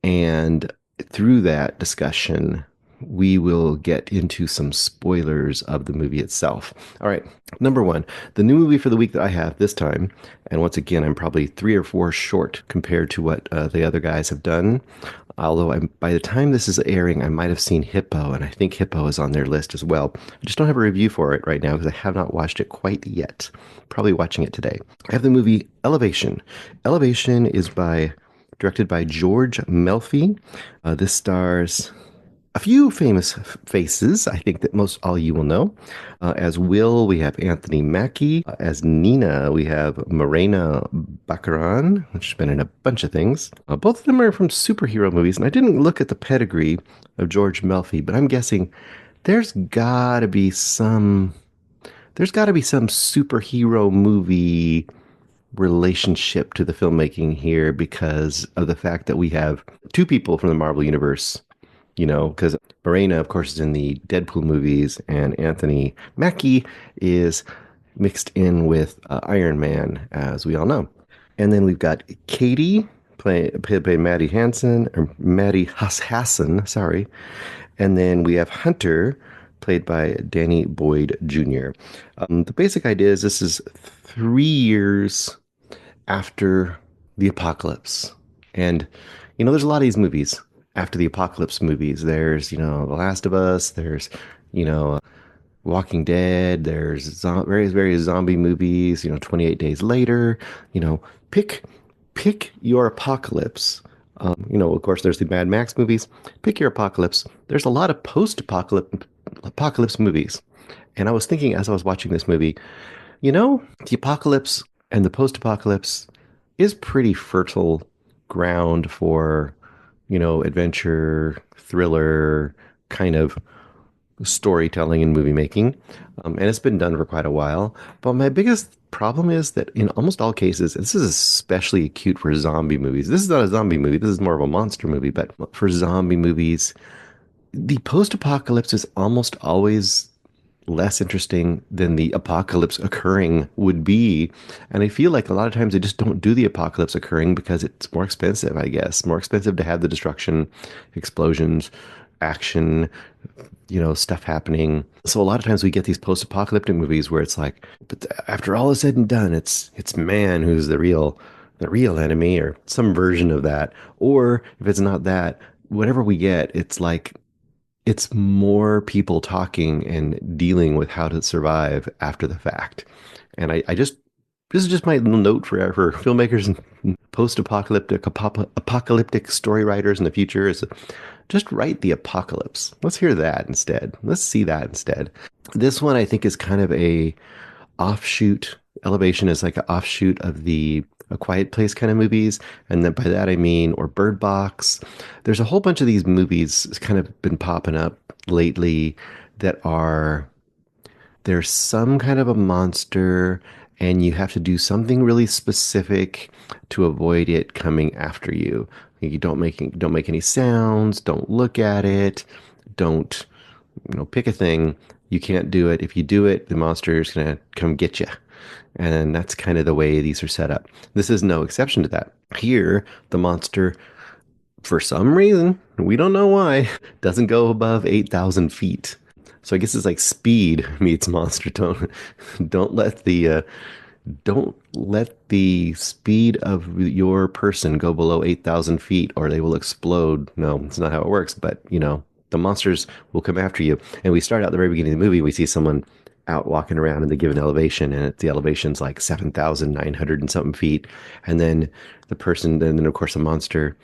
And through that discussion, we will get into some spoilers of the movie itself. All right, number 1, the new movie for the week that I have this time, and once again, I'm probably 3 or 4 short compared to what the other guys have done. Although by the time this is airing, I might have seen Hippo, and I think Hippo is on their list as well. I just don't have a review for it right now because I have not watched it quite yet. Probably watching it today. I have the movie Elevation. Elevation is directed by George Melfi. This stars a few famous faces, I think that most all you will know. As Will, we have Anthony Mackie. As Nina, we have Morena Baccarin, which has been in a bunch of things. Both of them are from superhero movies, and I didn't look at the pedigree of George Melfi, but I'm guessing there's got to be some superhero movie relationship to the filmmaking here because of the fact that we have 2 people from the Marvel Universe. You know, because Morena, of course, is in the Deadpool movies, and Anthony Mackie is mixed in with Iron Man, as we all know. And then we've got Katie, played by Maddie Hassan, sorry. And then we have Hunter, played by Danny Boyd Jr. The basic idea is this is 3 years after the apocalypse. And, you know, there's a lot of these movies. After the apocalypse movies, there's, The Last of Us, there's, Walking Dead, there's various zombie movies, 28 Days Later, pick your apocalypse. Of course, there's the Mad Max movies. Pick your apocalypse. There's a lot of post-apocalypse movies. And I was thinking as I was watching this movie, the apocalypse and the post-apocalypse is pretty fertile ground for adventure, thriller, kind of storytelling and movie making. And it's been done for quite a while. But my biggest problem is that in almost all cases, this is especially acute for zombie movies. This is not a zombie movie. This is more of a monster movie. But for zombie movies, the post-apocalypse is almost always less interesting than the apocalypse occurring would be. And I feel like a lot of times they just don't do the apocalypse occurring because it's more expensive, I guess. More expensive to have the destruction, explosions, action, stuff happening. So a lot of times we get these post-apocalyptic movies where it's like, but after all is said and done, it's man who's the real enemy, or some version of that. Or if it's not that, whatever we get, it's like, it's more people talking and dealing with how to survive after the fact. And this is just my little note for filmmakers and apocalyptic story writers in the future is just write the apocalypse. Let's hear that instead. Let's see that instead. This one I think is kind of a offshoot. Elevation is like an offshoot of the A Quiet Place kind of movies. And then by that I mean, or Bird Box. There's a whole bunch of these movies kind of been popping up lately that there's some kind of a monster and you have to do something really specific to avoid it coming after you. You don't make any sounds, don't look at it, don't, pick a thing. You can't do it. If you do it, the monster is going to come get you. And that's kind of the way these are set up. This is no exception to that. Here, the monster, for some reason, we don't know why, doesn't go above 8,000 feet. So I guess it's like Speed meets Monster Tone. Don't let the speed of your person go below 8,000 feet or they will explode. No, it's not how it works. But, the monsters will come after you. And we start out at the very beginning of the movie, we see someone out walking around and they give an elevation, and the elevation's like 7,900 and something feet. And then then of course the monster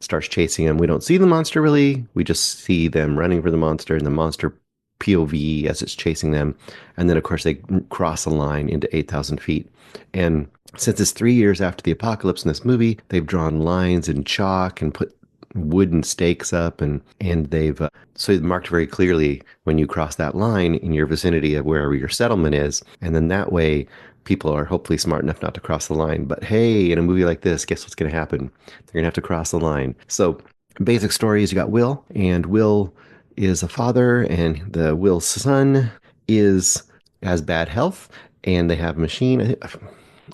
starts chasing them. We don't see the monster really. We just see them running for the monster and the monster POV as it's chasing them. And then of course they cross a line into 8,000 feet. And since it's 3 years after the apocalypse in this movie, they've drawn lines in chalk and put wooden stakes up, and they've so marked very clearly when you cross that line in your vicinity of wherever your settlement is. And then that way people are hopefully smart enough not to cross the line. But hey, in a movie like this, guess what's going to happen? They're going to have to cross the line. So basic story is you got Will, and Will is a father, and Will's son has bad health, and they have a machine.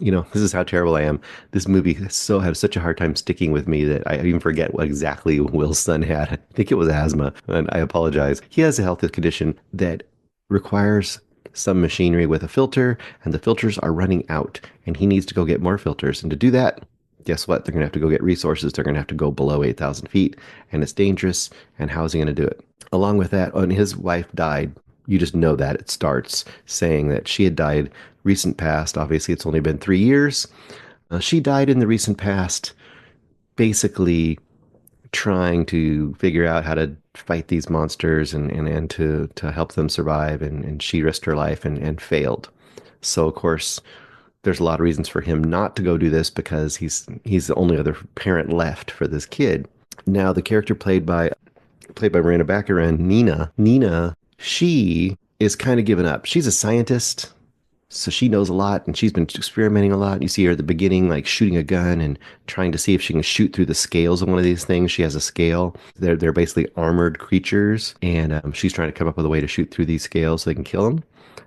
This is how terrible I am. This movie had such a hard time sticking with me that I even forget what exactly Will's son had. I think it was asthma, and I apologize. He has a health condition that requires some machinery with a filter, and the filters are running out, and he needs to go get more filters. And to do that, guess what? They're going to have to go get resources. They're going to have to go below 8,000 feet, and it's dangerous, and how's he going to do it? Along with that, when his wife died, you just know that it starts saying that she had died recent past. Obviously, it's only been 3 years. She died in the recent past, basically trying to figure out how to fight these monsters and to help them survive. And she risked her life and failed. So, of course, there's a lot of reasons for him not to go do this because he's the only other parent left for this kid. Now, the character played by Marina Baccarin, Nina, she is kind of given up. She's a scientist, so she knows a lot, and she's been experimenting a lot. You see her at the beginning, like shooting a gun and trying to see if she can shoot through the scales of one of these things. She has a scale. They're basically armored creatures, and she's trying to come up with a way to shoot through these scales so they can kill them.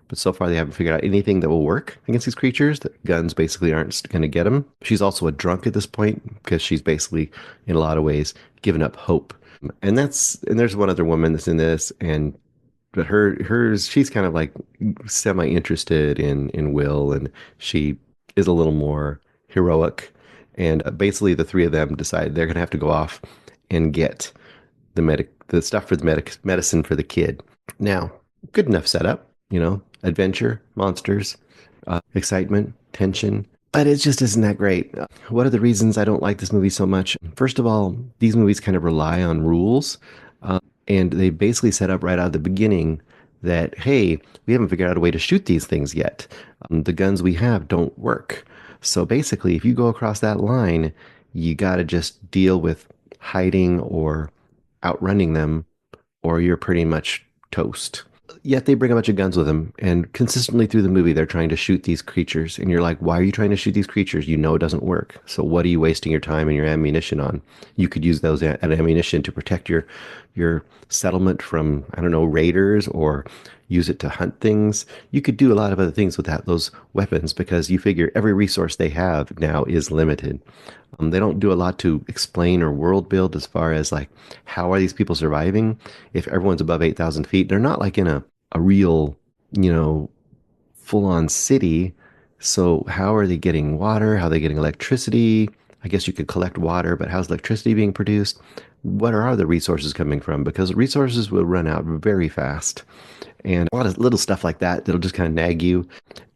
But so far, they haven't figured out anything that will work against these creatures. That guns basically aren't going to get them. She's also a drunk at this point because she's basically, in a lot of ways, given up hope. And there's one other woman that's in this, but she's kind of like semi-interested in Will, and she is a little more heroic. And basically, the three of them decide they're going to have to go off and get the stuff for the medicine for the kid. Now, good enough setup, adventure, monsters, excitement, tension. But it just isn't that great. What are the reasons I don't like this movie so much? First of all, these movies kind of rely on rules. And they basically set up right out of the beginning that, hey, we haven't figured out a way to shoot these things yet. The guns we have don't work. So basically, if you go across that line, you got to just deal with hiding or outrunning them, or you're pretty much toast. Yet they bring a bunch of guns with them, and consistently through the movie, they're trying to shoot these creatures. And you're like, why are you trying to shoot these creatures? You know it doesn't work. So what are you wasting your time and your ammunition on? You could use those ammunition to protect your settlement from, I don't know, raiders, or use it to hunt things. You could do a lot of other things with those weapons, because you figure every resource they have now is limited. They don't do a lot to explain or world build as far as like, how are these people surviving? If everyone's above 8,000 feet, they're not like in a real, full-on city. So how are they getting water? How are they getting electricity? I guess you could collect water, but how's electricity being produced? What are the resources coming from? Because resources will run out very fast. And a lot of little stuff like that'll just kind of nag you.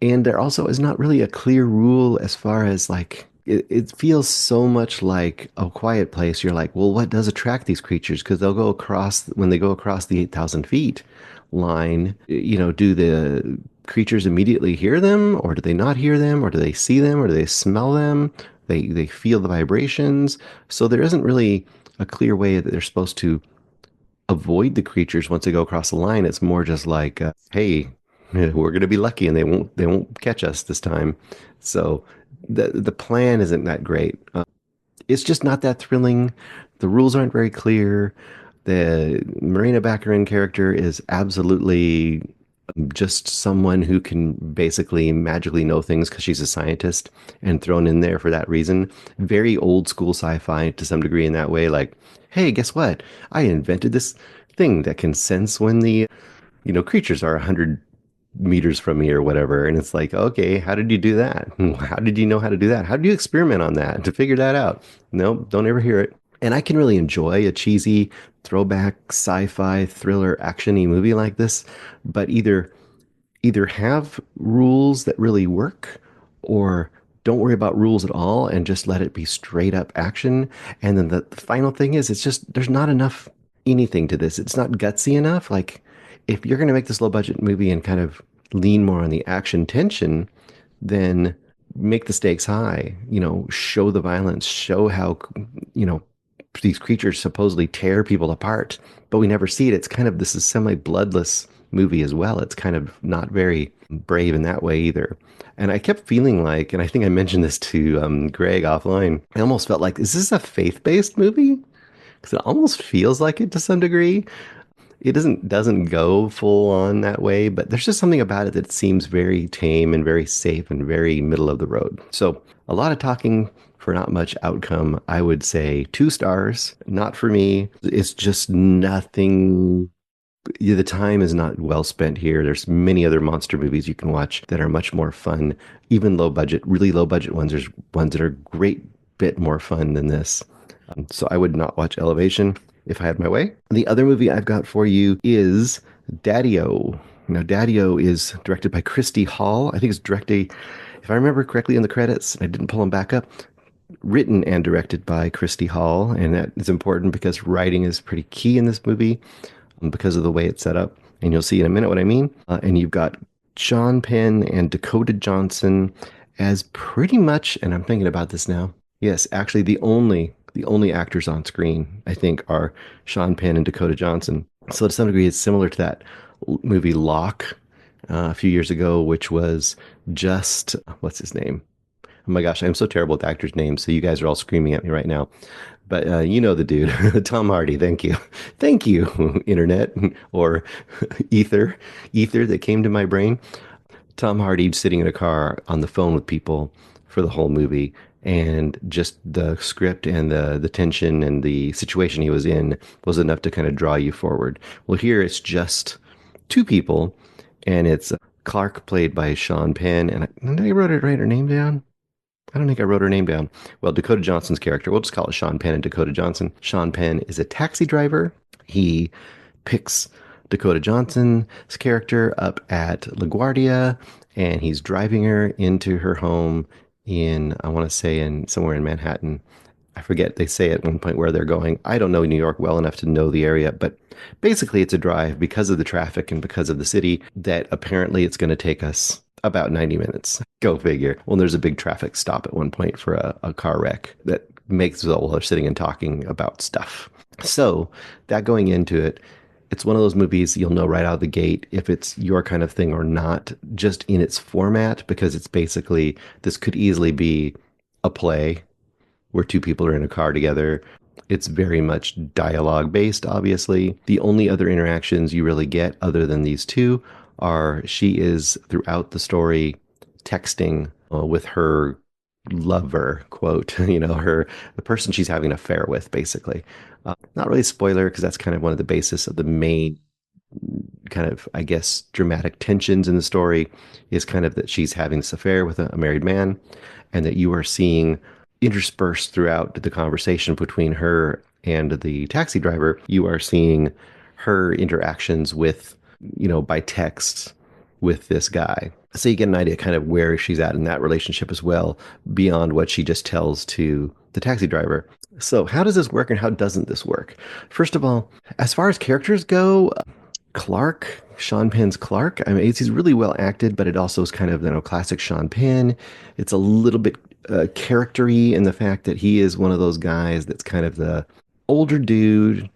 And there also is not really a clear rule as far as like, it feels so much like A Quiet Place. You're like, well, what does attract these creatures? Because when they go across the 8,000 feet line, do the creatures immediately hear them, or do they not hear them, or do they see them, or do they smell them? They feel the vibrations. So there isn't really a clear way that they're supposed to avoid the creatures once they go across the line. It's more just like, hey, we're going to be lucky and they won't catch us this time. So the plan isn't that great. It's just not that thrilling. The rules aren't very clear. The Marina Baccarin character is absolutely just someone who can basically magically know things because she's a scientist, and thrown in there for that reason. Very old school sci-fi to some degree in that way. Like, hey, guess what? I invented this thing that can sense when the creatures are 100 meters from me or whatever. And it's like, okay, how did you do that? How did you know how to do that? How did you experiment on that to figure that out? No, don't ever hear it. And I can really enjoy a cheesy throwback sci-fi thriller actiony movie like this, but either have rules that really work or don't worry about rules at all and just let it be straight up action. And then the final thing is it's just there's not enough anything to this. It's not gutsy enough. Like if you're going to make this low budget movie and kind of lean more on the action tension, then make the stakes high, show the violence, show how, you know, these creatures supposedly tear people apart, but we never see it. It's kind of this is semi-bloodless movie as well. It's kind of not very brave in that way either. And I kept feeling like, and I think I mentioned this to Greg offline, I almost felt like, is this a faith-based movie? Because it almost feels like it to some degree. It doesn't go full on that way, but there's just something about it that seems very tame and very safe and very middle of the road. So a lot of talking for not much outcome. I would say 2 stars. Not for me. It's just nothing. The time is not well spent here. There's many other monster movies you can watch that are much more fun. Even low budget, really low budget ones. There's ones that are a great bit more fun than this. So I would not watch Elevation if I had my way. The other movie I've got for you is Daddio. Now, Daddio is directed by Christy Hall. I think it's directed, if I remember correctly in the credits, I didn't pull them back up, written and directed by Christy Hall. And that is important because writing is pretty key in this movie because of the way it's set up. And you'll see in a minute what I mean. And you've got Sean Penn and Dakota Johnson as pretty much, and I'm thinking about this now. Yes, actually the only actors on screen, I think, are Sean Penn and Dakota Johnson. So to some degree, it's similar to that movie Locke a few years ago, which was just, what's his name? Oh my gosh, I'm so terrible with actors' names, so you guys are all screaming at me right now. But you know the dude, Tom Hardy, thank you. Thank you, Internet, or Ether that came to my brain. Tom Hardy sitting in a car on the phone with people for the whole movie, and just the script and the tension and the situation he was in was enough to kind of draw you forward. Well, here it's just 2 people, and it's Clark played by Sean Penn, and I wrote it right, her name down. I don't think I wrote her name down. Well, Dakota Johnson's character, we'll just call it Sean Penn and Dakota Johnson. Sean Penn is a taxi driver. He picks Dakota Johnson's character up at LaGuardia, and he's driving her into her home in, I want to say, in somewhere in Manhattan. I forget, they say at one point where they're going. I don't know New York well enough to know the area, but basically it's a drive because of the traffic and because of the city that apparently it's going to take us about 90 minutes. Go figure. Well, there's a big traffic stop at one point for a car wreck that makes it while they're sitting and talking about stuff. So that going into it, it's one of those movies you'll know right out of the gate if it's your kind of thing or not, just in its format, because it's basically, this could easily be a play where 2 people are in a car together. It's very much dialogue based, obviously. The only other interactions you really get other than these 2 are she is throughout the story texting with her lover, quote, the person she's having an affair with, basically. Not really a spoiler because that's kind of one of the basis of the main kind of, I guess, dramatic tensions in the story is kind of that she's having this affair with a married man, and that you are seeing interspersed throughout the conversation between her and the taxi driver, you are seeing her interactions with, by text with this guy. So you get an idea kind of where she's at in that relationship as well, beyond what she just tells to the taxi driver. So how does this work and how doesn't this work? First of all, as far as characters go, Clark, Sean Penn's Clark, I mean, he's really well acted, but it also is kind of, classic Sean Penn. It's a little bit character-y in the fact that he is one of those guys that's kind of the older dude.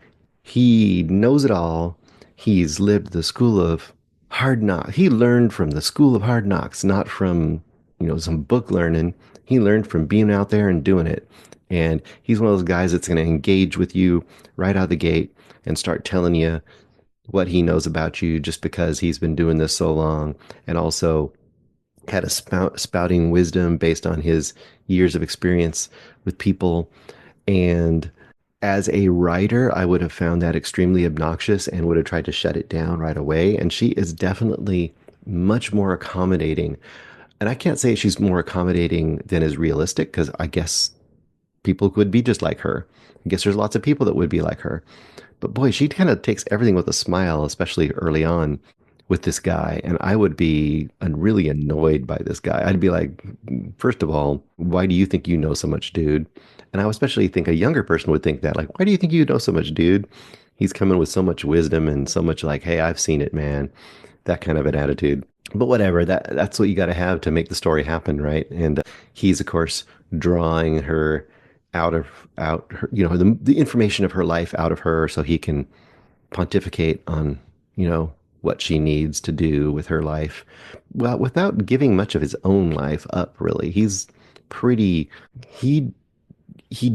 He knows it all. He's lived the school of hard knocks. He learned from the school of hard knocks, not from, some book learning. He learned from being out there and doing it. And he's one of those guys that's going to engage with you right out of the gate and start telling you what he knows about you just because he's been doing this so long, and also had a spouting wisdom based on his years of experience with people. And as a writer, I would have found that extremely obnoxious and would have tried to shut it down right away. And she is definitely much more accommodating. And I can't say she's more accommodating than is realistic, because I guess people would be just like her. I guess there's lots of people that would be like her. But boy, she kind of takes everything with a smile, especially early on with this guy. And I would be really annoyed by this guy. I'd be like, first of all, why do you think you know so much, dude? And I would especially think a younger person would think that, like, why do you think you know so much, dude? He's coming with so much wisdom and so much like, hey, I've seen it, man. That kind of an attitude. But whatever, that's what you got to have to make the story happen, right? And he's, of course, drawing her out her, the information of her life out of her so he can pontificate on, what she needs to do with her life. Well, without giving much of his own life up, really. He's pretty, he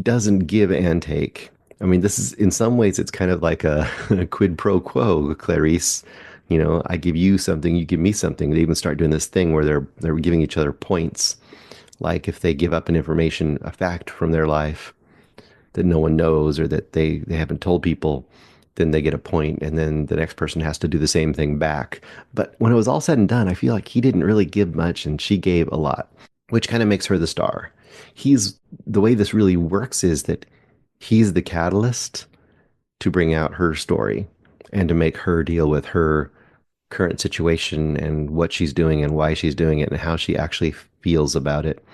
doesn't give and take. I mean, this is, in some ways, it's kind of like a quid pro quo, Clarice. I give you something, you give me something. They even start doing this thing where they're giving each other points. Like if they give up a fact from their life that no one knows or that they haven't told people, then they get a point, and then the next person has to do the same thing back. But when it was all said and done, I feel like he didn't really give much and she gave a lot, which kind of makes her the star. The way this really works is that he's the catalyst to bring out her story and to make her deal with her current situation and what she's doing and why she's doing it and how she actually feels about it.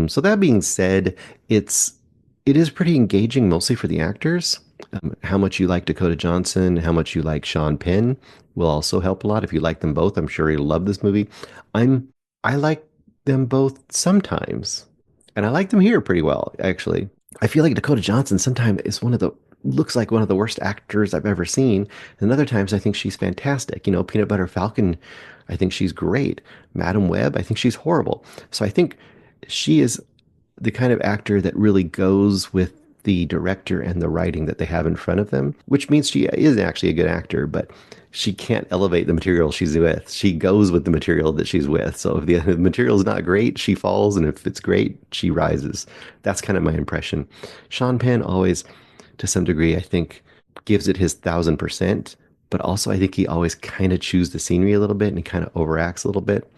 So that being said, it is pretty engaging, mostly for the actors. How much you like Dakota Johnson, how much you like Sean Penn will also help a lot. If you like them both, I'm sure you'll love this movie. I like them both sometimes, and I like them here pretty well, actually. I feel like Dakota Johnson sometimes is looks like one of the worst actors I've ever seen. And other times I think she's fantastic. Peanut Butter Falcon, I think she's great. Madam Web, I think she's horrible. So I think she is the kind of actor that really goes with the director and the writing that they have in front of them, which means she is actually a good actor, but she can't elevate the material she's with. She goes with the material that she's with. So if the material is not great, she falls. And if it's great, she rises. That's kind of my impression. Sean Penn always, to some degree, I think, gives it his 1,000%. But also, I think he always kind of chews the scenery a little bit and he kind of overacts a little bit.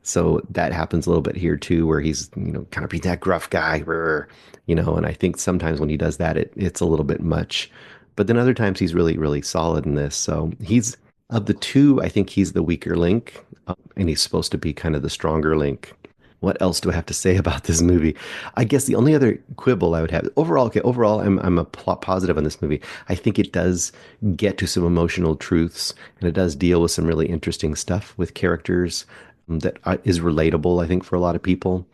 So that happens a little bit here too, where he's, kind of being that gruff guy, and I think sometimes when he does that, it's a little bit much. But then other times he's really, really solid in this. So he's, of the two, I think he's the weaker link, and he's supposed to be kind of the stronger link. What else do I have to say about this movie? I guess the only other quibble I would have, overall, I'm a positive on this movie. I think it does get to some emotional truths, and it does deal with some really interesting stuff with characters that is relatable, I think, for a lot of people.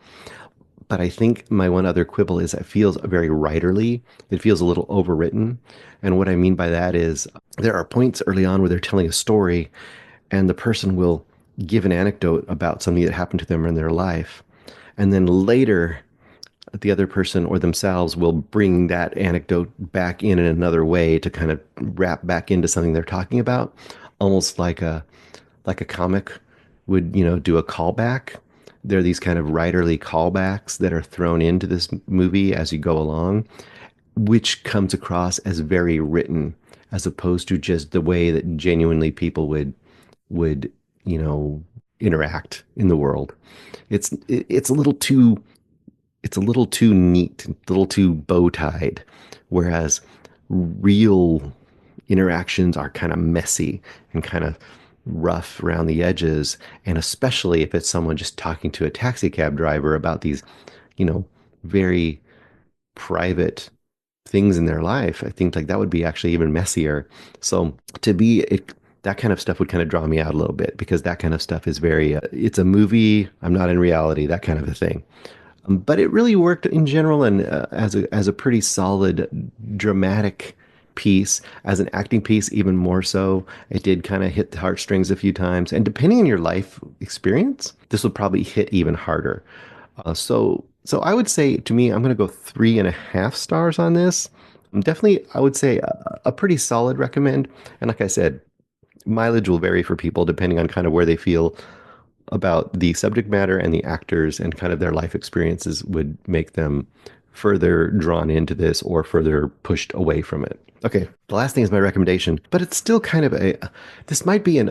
But I think my one other quibble is it feels very writerly. It feels a little overwritten. And what I mean by that is there are points early on where they're telling a story and the person will give an anecdote about something that happened to them in their life. And then later, the other person or themselves will bring that anecdote back in another way to kind of wrap back into something they're talking about, almost like a comic would, do a callback. There are these kind of writerly callbacks that are thrown into this movie as you go along, which comes across as very written, as opposed to just the way that genuinely people would interact in the world. It's a little too neat, a little too bow tied, whereas real interactions are kind of messy and kind of rough around the edges, and especially if it's someone just talking to a taxi cab driver about these, very private things in their life. I think like that would be actually even messier. So that kind of stuff would kind of draw me out a little bit, because that kind of stuff is very, it's a movie, I'm not in reality, that kind of a thing. But it really worked in general, and as a pretty solid dramatic piece. As an acting piece, even more so. It did kind of hit the heartstrings a few times, and depending on your life experience, this would probably hit even harder. So I would say, to me, I'm going to go 3.5 stars on this. Definitely, I would say a pretty solid recommend. And like I said, mileage will vary for people depending on kind of where they feel about the subject matter, and the actors and kind of their life experiences would make them further drawn into this or further pushed away from it. Okay, the last thing is my recommendation, but it's still kind of this might be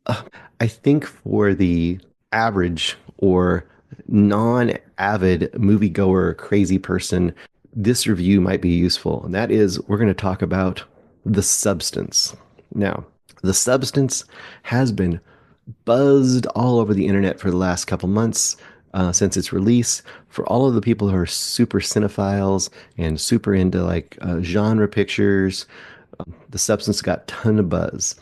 I think for the average or non-avid moviegoer crazy person, this review might be useful. And that is, we're going to talk about The Substance. Now, The Substance has been buzzed all over the internet for the last couple months since its release. For all of the people who are super cinephiles and super into like genre pictures, The Substance got a ton of buzz.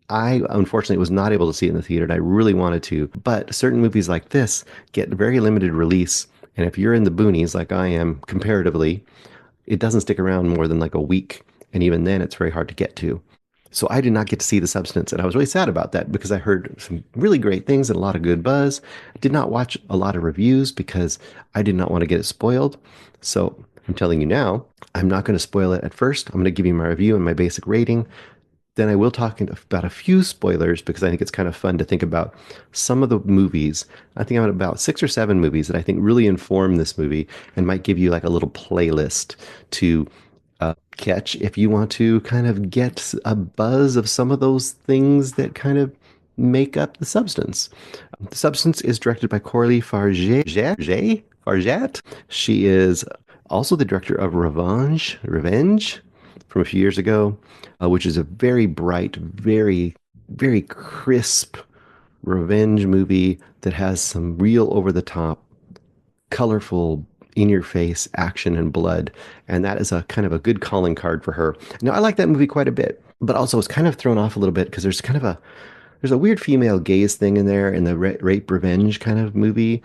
I unfortunately was not able to see it in the theater, and I really wanted to. But certain movies like this get very limited release, and if you're in the boonies like I am comparatively, it doesn't stick around more than like a week, and even then it's very hard to get to. So I did not get to see The Substance, and I was really sad about that because I heard some really great things and a lot of good buzz. I did not watch a lot of reviews because I did not want to get it spoiled. So I'm telling you now, I'm not going to spoil it at first. I'm going to give you my review and my basic rating. Then I will talk about a few spoilers because I think it's kind of fun to think about some of the movies. I think I'm about 6 or 7 movies that I think really inform this movie and might give you like a little playlist to catch if you want to kind of get a buzz of some of those things that kind of make up The Substance. The Substance is directed by Coralie Farjat. She is also the director of Revenge from a few years ago, which is a very bright, very, very crisp revenge movie that has some real over-the-top, colorful, in-your-face action and blood. And that is a kind of a good calling card for her. Now, I like that movie quite a bit, but also was kind of thrown off a little bit because there's kind of there's a weird female gaze thing in there in the rape revenge kind of movie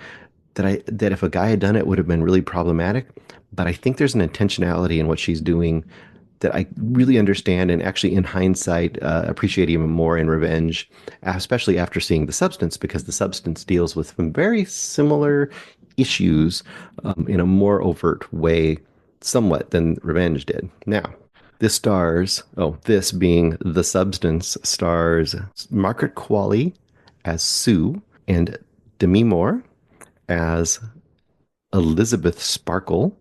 that if a guy had done it would have been really problematic. But I think there's an intentionality in what she's doing that I really understand and actually in hindsight appreciate even more in Revenge, especially after seeing The Substance, because The Substance deals with some very similar issues in a more overt way somewhat than Revenge did. Now, this being The Substance, stars Margaret Qualley as Sue and Demi Moore as Elizabeth Sparkle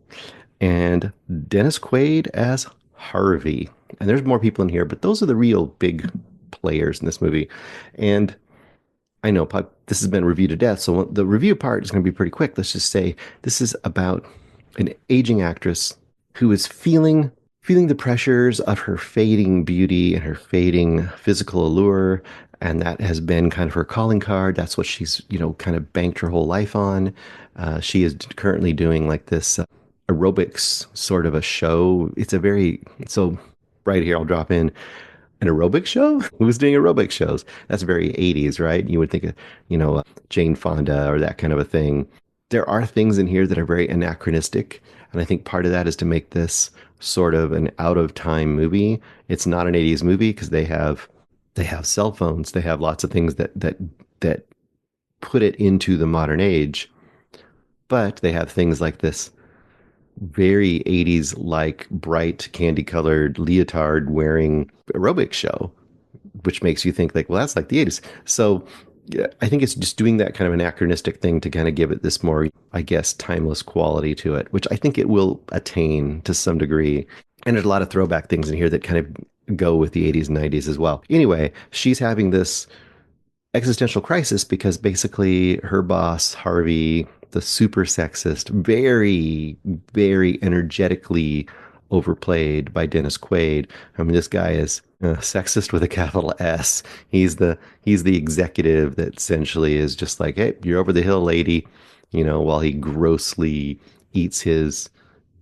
and Dennis Quaid as Harvey. And there's more people in here, but those are the real big players in this movie. And I know this has been reviewed to death, so the review part is going to be pretty quick. Let's just say this is about an aging actress who is feeling the pressures of her fading beauty and her fading physical allure, and that has been kind of her calling card. That's what she's, kind of banked her whole life on. She is currently doing like this aerobics sort of a show. So right here, I'll drop in an aerobic show. Who's doing aerobic shows? That's very 80s, right? You would think of, Jane Fonda or that kind of a thing. There are things in here that are very anachronistic. And I think part of that is to make this sort of an out of time movie. It's not an 80s movie because they have cell phones. They have lots of things that put it into the modern age. But they have things like this very 80s like bright candy colored leotard wearing aerobic show, which makes you think like, well, that's like the 80s. So yeah, I think it's just doing that kind of anachronistic thing to kind of give it this more, I guess, timeless quality to it, which I think it will attain to some degree. And there's a lot of throwback things in here that kind of go with the 80s and 90s as well. Anyway, she's having this existential crisis because basically her boss, Harvey, the super sexist, very, very energetically overplayed by Dennis Quaid. I mean, this guy is sexist with a capital S. He's the executive that essentially is just like, hey, you're over the hill, lady, while he grossly eats his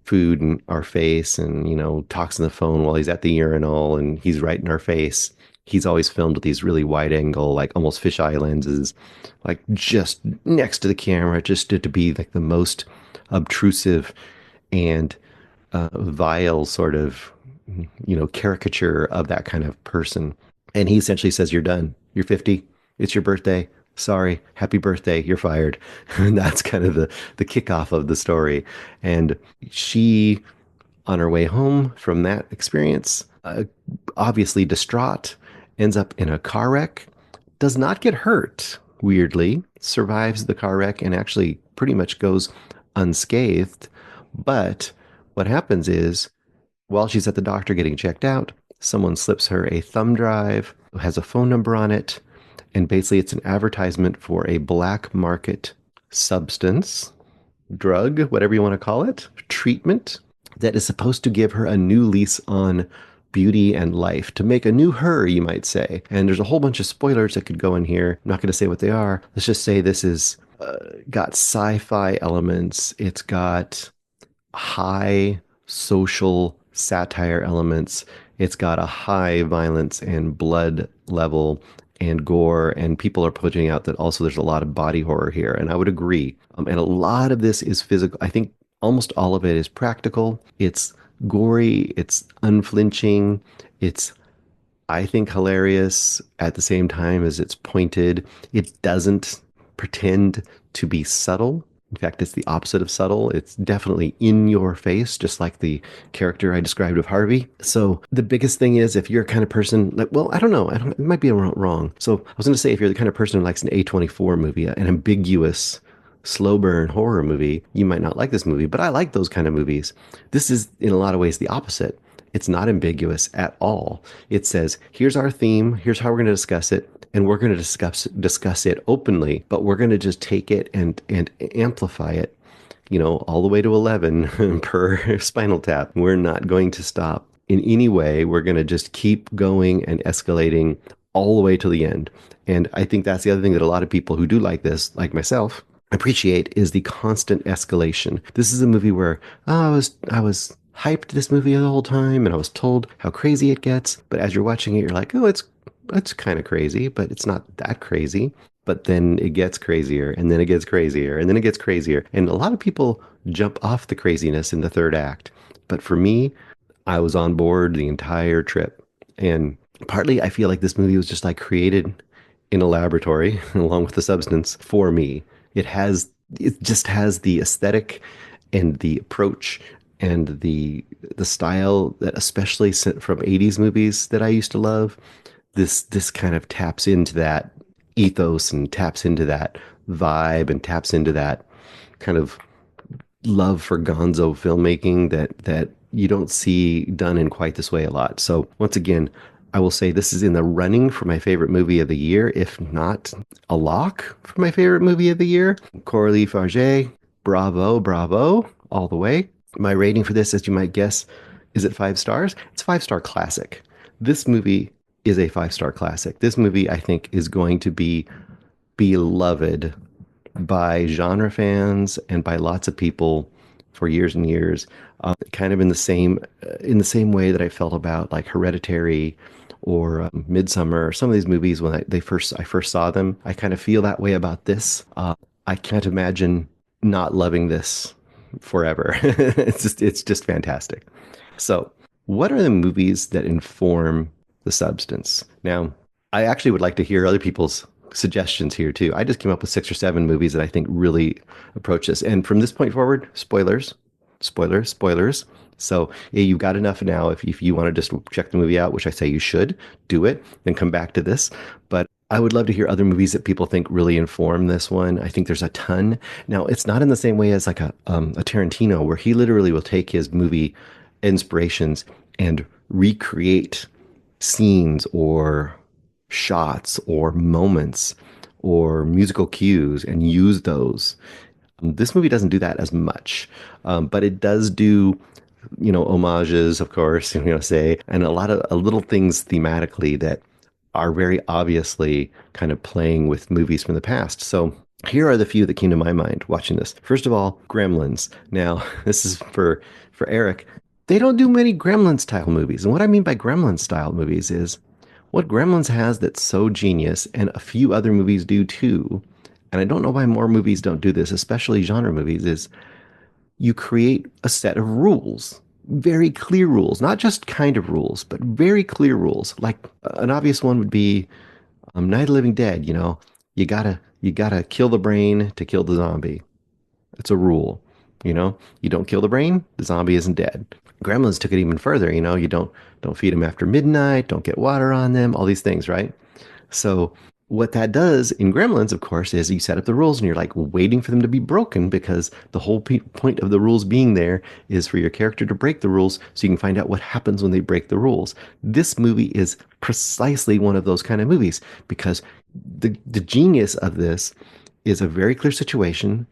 food in our face and, talks on the phone while he's at the urinal and he's right in our face. He's always filmed with these really wide angle, like almost fisheye lenses, like just next to the camera, just to be like the most obtrusive and vile sort of, caricature of that kind of person. And he essentially says, you're done. You're 50. It's your birthday. Sorry. Happy birthday. You're fired. And that's kind of the kickoff of the story. And she, on her way home from that experience, obviously distraught, ends up in a car wreck, does not get hurt, weirdly, survives the car wreck and actually pretty much goes unscathed. But what happens is, while she's at the doctor getting checked out, someone slips her a thumb drive, has a phone number on it, and basically it's an advertisement for a black market substance, drug, whatever you want to call it, treatment that is supposed to give her a new lease on beauty and life, to make a new her, you might say. And there's a whole bunch of spoilers that could go in here. I'm not going to say what they are. Let's just say this is got sci-fi elements. It's got high social satire elements. It's got a high violence and blood level and gore, and people are pointing out that also there's a lot of body horror here, and I would agree. And a lot of this is physical. I think almost all of it is practical. It's gory, it's unflinching, it's, I think, hilarious at the same time as it's pointed. It doesn't pretend to be subtle. In fact, it's the opposite of subtle. It's definitely in your face, just like the character I described of Harvey. So the biggest thing is, if you're a kind of person, like, well, I don't know, it might be wrong. So I was going to say, if you're the kind of person who likes an A24 movie, an ambiguous, slow burn horror movie, you might not like this movie, but I like those kind of movies. This is, in a lot of ways, the opposite. It's not ambiguous at all. It says, here's our theme, here's how we're going to discuss it, and we're going to discuss it openly, but we're going to just take it and amplify it, all the way to 11 per Spinal Tap. We're not going to stop in any way. We're going to just keep going and escalating all the way to the end. And I think that's the other thing that a lot of people who do like this, like myself, appreciate, is the constant escalation. This is a movie where I was hyped this movie the whole time, and I was told how crazy it gets. But as you're watching it, you're like, oh, it's kind of crazy, but it's not that crazy. But then it gets crazier, and then it gets crazier, and then it gets crazier. And a lot of people jump off the craziness in the third act. But for me, I was on board the entire trip. And partly I feel like this movie was just like created in a laboratory along with the substance for me. It just has the aesthetic and the approach and the style that, especially from 80s movies that I used to love. This kind of taps into that ethos and taps into that vibe and taps into that kind of love for gonzo filmmaking that you don't see done in quite this way a lot. So once again, I will say this is in the running for my favorite movie of the year, if not a lock for my favorite movie of the year. Coralie Farge, bravo, bravo, all the way. My rating for this, as you might guess, is it 5 stars? It's a 5-star classic. This movie is a 5-star classic. This movie, I think, is going to be beloved by genre fans and by lots of people for years and years. Kind of in the same way that I felt about like Hereditary or Midsummer, or some of these movies when I first saw them. I kind of feel that way about this. I can't imagine not loving this forever. It's just fantastic. So, what are the movies that inform the substance? Now, I actually would like to hear other people's suggestions here too. I just came up with 6 or 7 movies that I think really approach this. And from this point forward, spoilers. So you've got enough now. If you want to just check the movie out, which I say you should, do it, then come back to this. But I would love to hear other movies that people think really inform this one. I think there's a ton. Now, it's not in the same way as like a Tarantino, where he literally will take his movie inspirations and recreate scenes or shots or moments or musical cues and use those. This movie doesn't do that as much, but it does do, homages, of course, say, and a lot of little things thematically that are very obviously kind of playing with movies from the past. So here are the few that came to my mind watching this. First of all, Gremlins. Now, this is for Eric. They don't do many Gremlins style movies. And what I mean by Gremlins style movies is what Gremlins has that's so genius, and a few other movies do too, and I don't know why more movies don't do this, especially genre movies, is you create a set of rules, very clear rules, not just kind of rules, but very clear rules. Like an obvious one would be Night of the Living Dead. You gotta kill the brain to kill the zombie. It's a rule. You don't kill the brain, the zombie isn't dead. Gremlins took it even further. You don't feed them after midnight, don't get water on them, all these things, right? So what that does in Gremlins, of course, is you set up the rules and you're like waiting for them to be broken, because the whole point of the rules being there is for your character to break the rules so you can find out what happens when they break the rules. This movie is precisely one of those kind of movies, because the genius of this is a very clear situation.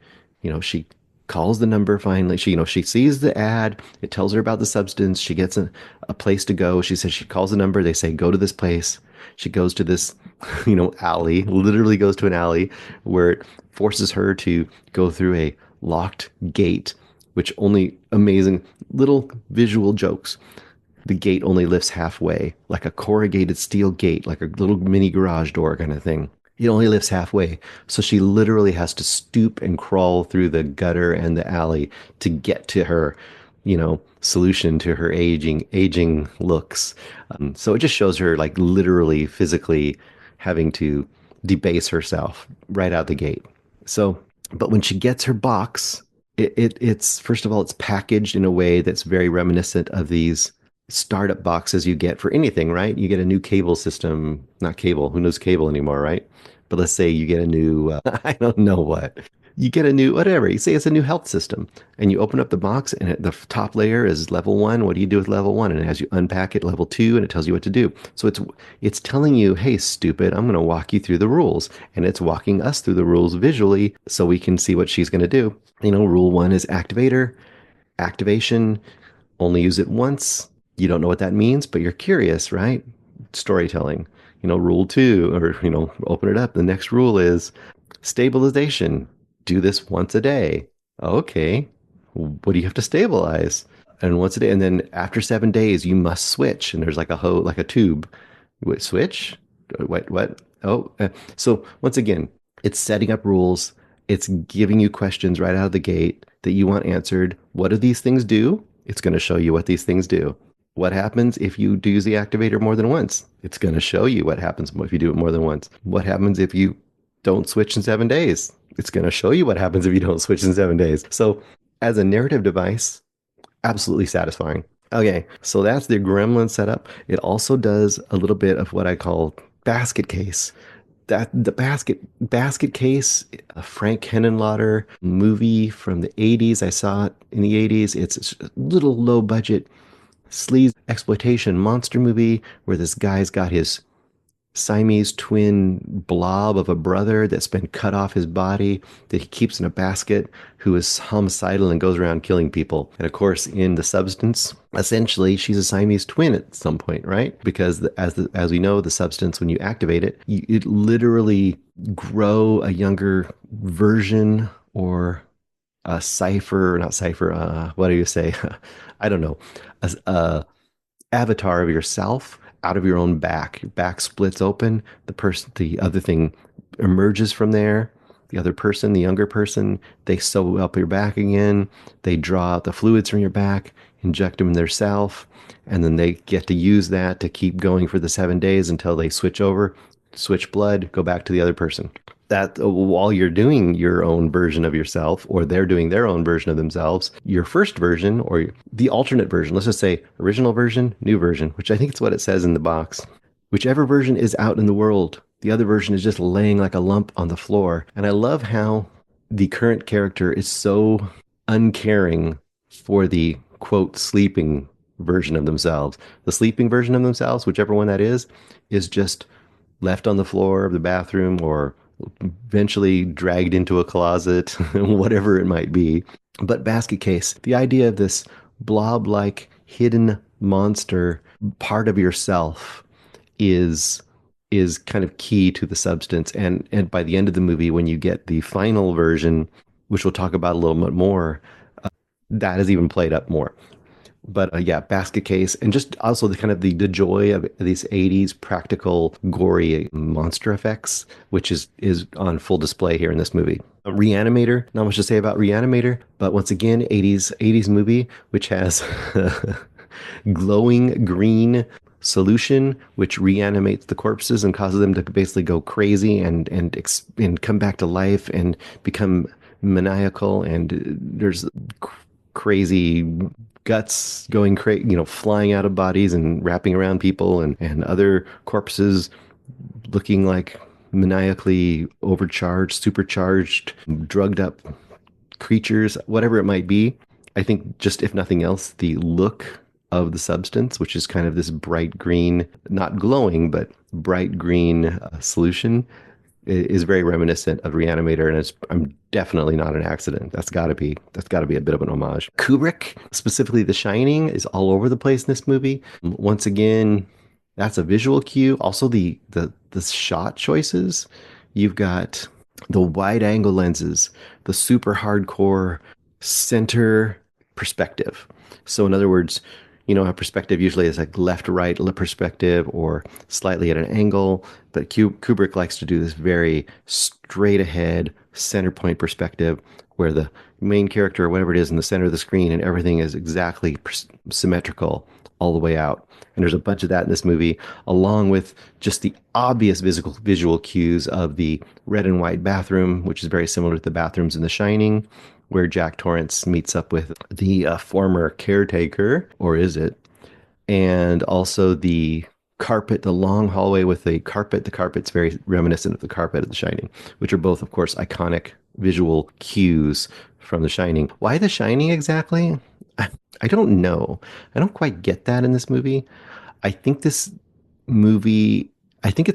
She calls the number finally. She sees the ad. It tells her about the substance. She gets a place to go. She says she calls the number. They say, go to this place. She goes to this, alley, literally goes to an alley where it forces her to go through a locked gate, which only amazing little visual jokes. The gate only lifts halfway, like a corrugated steel gate, like a little mini garage door kind of thing. It only lifts halfway. So she literally has to stoop and crawl through the gutter and the alley to get to her, solution to her aging looks. So it just shows her like literally physically having to debase herself right out the gate. So, but when she gets her box, it's first of all, it's packaged in a way that's very reminiscent of these startup boxes you get for anything, right? You get a new cable system, not cable, who knows cable anymore, right? But let's say you get a new, I don't know what. You get a new, whatever. You say it's a new health system, and you open up the box, and the top layer is level 1. What do you do with level 1? And as you unpack it, level 2, and it tells you what to do. So it's telling you, hey, stupid, I'm going to walk you through the rules. And it's walking us through the rules visually so we can see what she's going to do. Rule 1 is activator, activation, only use it once. You don't know what that means, but you're curious, right? Storytelling. Rule 2, or, open it up. The next rule is stabilization. Do this once a day. Okay. What do you have to stabilize? And once a day. And then after 7 days, you must switch. And there's like a tube. Wait, switch? What? Oh, so once again, it's setting up rules. It's giving you questions right out of the gate that you want answered. What do these things do? It's going to show you what these things do. What happens if you do use the activator more than once? It's going to show you what happens if you do it more than once. What happens if you don't switch in 7 days? It's going to show you what happens if you don't switch in 7 days. So as a narrative device, absolutely satisfying. Okay, so that's the Gremlin setup. It also does a little bit of what I call basket case. That the basket case, a Frank Henenlotter movie from the 80s. I saw it in the 80s. It's a little low budget sleaze exploitation monster movie where this guy's got his Siamese twin blob of a brother that's been cut off his body that he keeps in a basket, who is homicidal and goes around killing people. And of course, in The Substance, essentially she's a Siamese twin at some point, right? Because as we know, the substance, when you activate it, it literally grow a younger version or a what do you say? I don't know. A avatar of yourself out of your own back. Your back splits open. The other thing emerges from there. The other person, the younger person, they sew up your back again. They draw out the fluids from your back, inject them in their self, and then they get to use that to keep going for the 7 days until they switch over, switch blood, go back to the other person. That while you're doing your own version of yourself, or they're doing their own version of themselves, your first version or the alternate version, let's just say original version, new version, which I think is what it says in the box. Whichever version is out in the world, the other version is just laying like a lump on the floor. And I love how the current character is so uncaring for the quote sleeping version of themselves. The sleeping version of themselves, whichever one that is just left on the floor of the bathroom or eventually dragged into a closet, whatever it might be. But basket case, the idea of this blob-like hidden monster part of yourself is kind of key to the substance. And by the end of the movie, when you get the final version, which we'll talk about a little bit more, that is even played up more. But yeah, basket case, and just also the joy of these 80s practical, gory monster effects, which is on full display here in this movie. Reanimator, not much to say about Reanimator, but once again, 80s movie, which has glowing green solution, which reanimates the corpses and causes them to basically go crazy and come back to life and become maniacal, and there's crazy guts going flying out of bodies and wrapping around people, and other corpses looking like maniacally overcharged, supercharged, drugged up creatures, whatever it might be. I think just, if nothing else, the look of the substance, which is kind of this bright green, not glowing, but bright green solution, is very reminiscent of Reanimator, and I'm definitely not an accident. That's got to be a bit of an homage. Kubrick, specifically The Shining, is all over the place in this movie. Once again, that's a visual cue. Also, the shot choices. You've got the wide angle lenses, the super hardcore center perspective. So in other words, you know, a perspective usually is like left-right perspective or slightly at an angle, but Kubrick likes to do this very straight ahead center point perspective where the main character or whatever it is in the center of the screen and everything is exactly symmetrical all the way out. And there's a bunch of that in this movie, along with just the obvious visual cues of the red and white bathroom, which is very similar to the bathrooms in The Shining, where Jack Torrance meets up with the former caretaker, or is it? And also the carpet, the long hallway with the carpet. The carpet's very reminiscent of the carpet of The Shining, which are both, of course, iconic visual cues from The Shining. Why The Shining exactly? I don't know. I don't quite get that in this movie. I think it's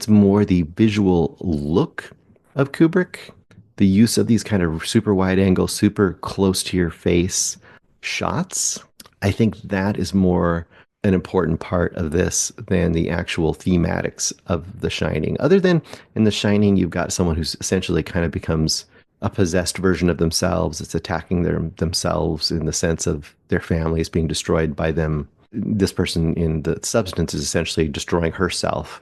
more the visual look of Kubrick, the use of these kind of super wide angle, super close to your face shots. I think that is more an important part of this than the actual thematics of The Shining. Other than in The Shining, you've got someone who's essentially kind of becomes a possessed version of themselves. It's attacking themselves in the sense of their family is being destroyed by them. This person in the substance is essentially destroying herself.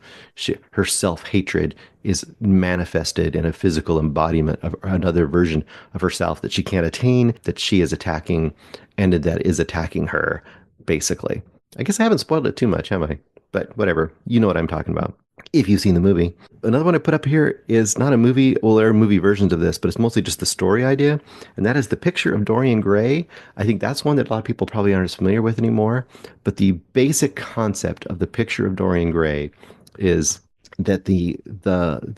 Her self-hatred is manifested in a physical embodiment of another version of herself that she can't attain, that she is attacking, and that is attacking her, basically. I guess I haven't spoiled it too much, have I? But whatever. You know what I'm talking about, if you've seen the movie. Another one I put up here is not a movie. Well, there are movie versions of this, but it's mostly just the story idea. And that is The Picture of Dorian Gray. I think that's one that a lot of people probably aren't as familiar with anymore. But the basic concept of The Picture of Dorian Gray is that the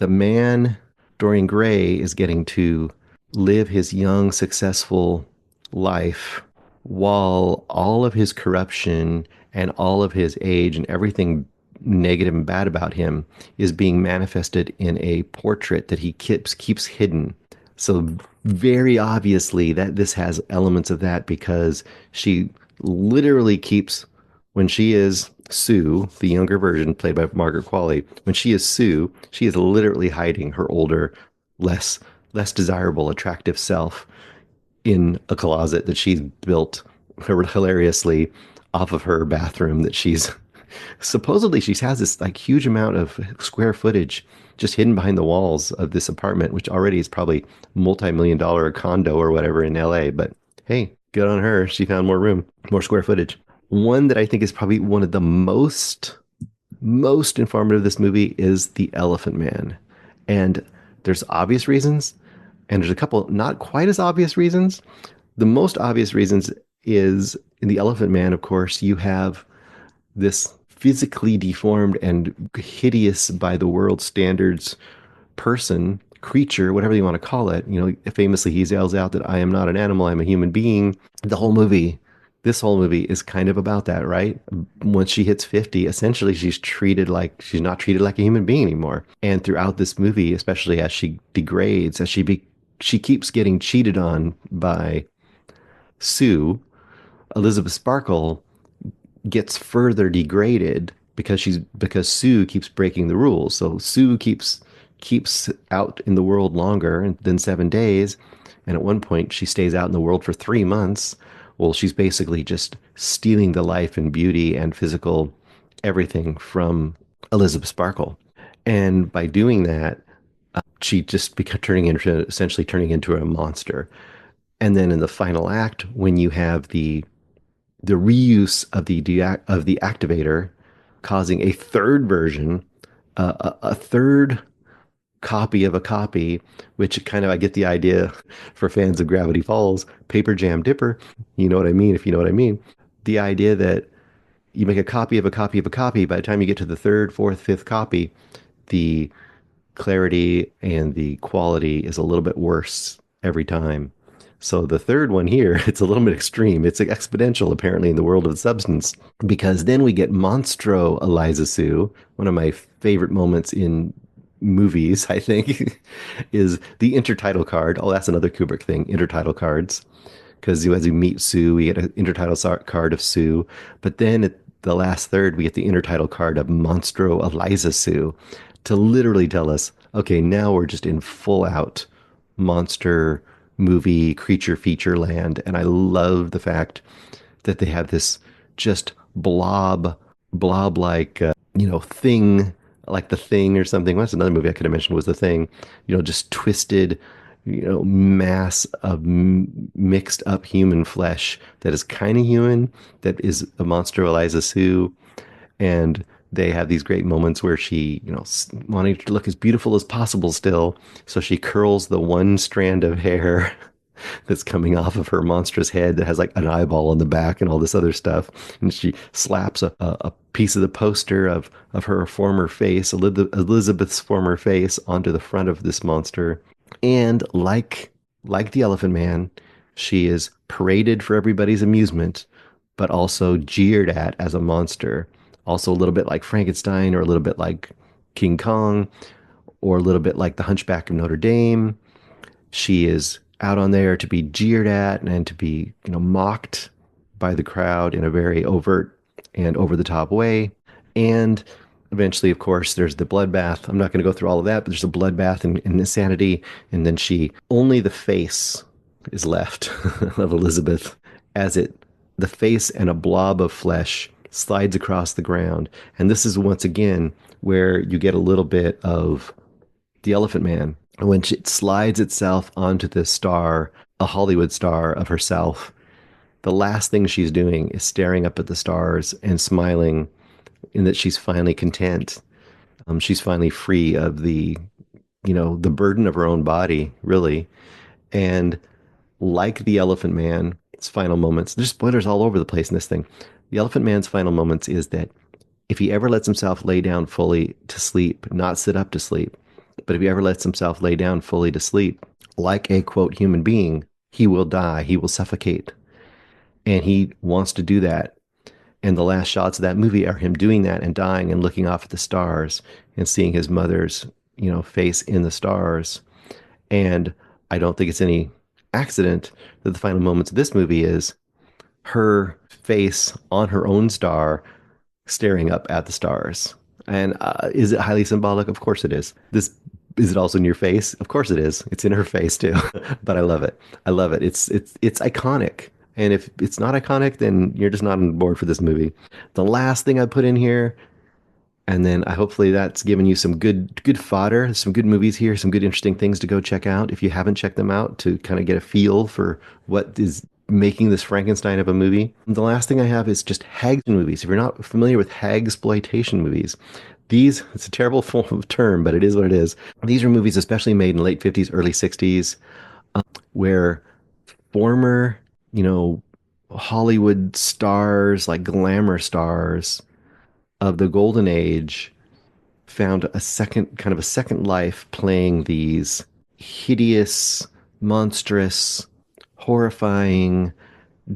man, Dorian Gray, is getting to live his young, successful life while all of his corruption and all of his age and everything negative and bad about him is being manifested in a portrait that he keeps hidden. So very obviously that this has elements of that, because she literally keeps, when she is Sue, the younger version played by Margaret Qualley, when she is Sue, she is literally hiding her older, less desirable, attractive self in a closet that she's built hilariously off of her bathroom that she's supposedly she has this like huge amount of square footage just hidden behind the walls of this apartment, which already is probably multi-million-dollar condo or whatever in LA. But hey, good on her. She found more room, more square footage. One that I think is probably one of the most informative of this movie is The Elephant Man. And there's obvious reasons, and there's a couple not quite as obvious reasons. The most obvious reasons is in The Elephant Man, of course, you have this physically deformed and hideous by the world's standards creature, whatever you want to call it. You know, famously he yells out that I am not an animal, I'm a human being. This whole movie is kind of about that, right? Once she hits 50, essentially she's not treated like a human being anymore. And throughout this movie, especially as she degrades, as she keeps getting cheated on by Sue, Elizabeth Sparkle gets further degraded because Sue keeps breaking the rules. So Sue keeps out in the world longer than 7 days, and at one point she stays out in the world for 3 months. Well, she's basically just stealing the life and beauty and physical everything from Elizabeth Sparkle, and by doing that, she just essentially turning into a monster. And then in the final act, when you have the reuse of the activator, causing a third version, a third copy of a copy, which kind of, I get the idea for fans of Gravity Falls, Paper Jam Dipper. You know what I mean, if you know what I mean. The idea that you make a copy of a copy of a copy, by the time you get to the third, fourth, fifth copy, the clarity and the quality is a little bit worse every time. So the third one here, it's a little bit extreme. It's exponential, apparently, in the world of substance, because then we get Monstro Eliza Sue, one of my favorite moments in movies, I think, is the intertitle card. Oh, that's another Kubrick thing, intertitle cards. Because as we meet Sue, we get an intertitle card of Sue. But then at the last third, we get the intertitle card of Monstro Eliza Sue to literally tell us, okay, now we're just in full out monster movie creature feature land. And I love the fact that they have this just blob like, thing, like The Thing or something. What's another movie I could have mentioned was The Thing, just twisted, mass of mixed up human flesh that is kind of human, that is a monster Eliza Sue. And they have these great moments where she, wanting to look as beautiful as possible still. So she curls the one strand of hair that's coming off of her monstrous head that has like an eyeball on the back and all this other stuff. And she slaps a piece of the poster of her former face, Elizabeth's former face, onto the front of this monster. And like the Elephant Man, she is paraded for everybody's amusement, but also jeered at as a monster. Also a little bit like Frankenstein, or a little bit like King Kong, or a little bit like the Hunchback of Notre Dame. She is out on there to be jeered at and to be, mocked by the crowd in a very overt and over the top way. And eventually, of course, there's the bloodbath. I'm not going to go through all of that, but there's a bloodbath and insanity. And then only the face is left of Elizabeth, the face and a blob of flesh slides across the ground. And this is once again where you get a little bit of the Elephant Man. When it slides itself onto the star, a Hollywood star of herself, the last thing she's doing is staring up at the stars and smiling, in that she's finally content. She's finally free of the burden of her own body, really. And like the Elephant Man's final moments, there's spoilers all over the place in this thing. The Elephant Man's final moments is that if he ever lets himself lay down fully to sleep, not sit up to sleep, but if he ever lets himself lay down fully to sleep, like a, quote, human being, he will die, he will suffocate. And he wants to do that. And the last shots of that movie are him doing that and dying and looking off at the stars and seeing his mother's, face in the stars. And I don't think it's any accident that the final moments of this movie is her face on her own star staring up at the stars. And is it highly symbolic? Of course it is. Is it also in your face? Of course it is. It's in her face too. But I love it. I love it. It's iconic. And if it's not iconic, then you're just not on board for this movie. The last thing I put in here, and then hopefully that's given you some good fodder, some good movies here, some good interesting things to go check out if you haven't checked them out, to kind of get a feel for what is making this Frankenstein of a movie. And the last thing I have is just hag movies. If you're not familiar with hagsploitation movies, it's a terrible form of term, but it is what it is. These are movies especially made in the late 50s, early 60s, where former, Hollywood stars, like glamour stars of the golden age, found a second life playing these hideous, monstrous, horrifying,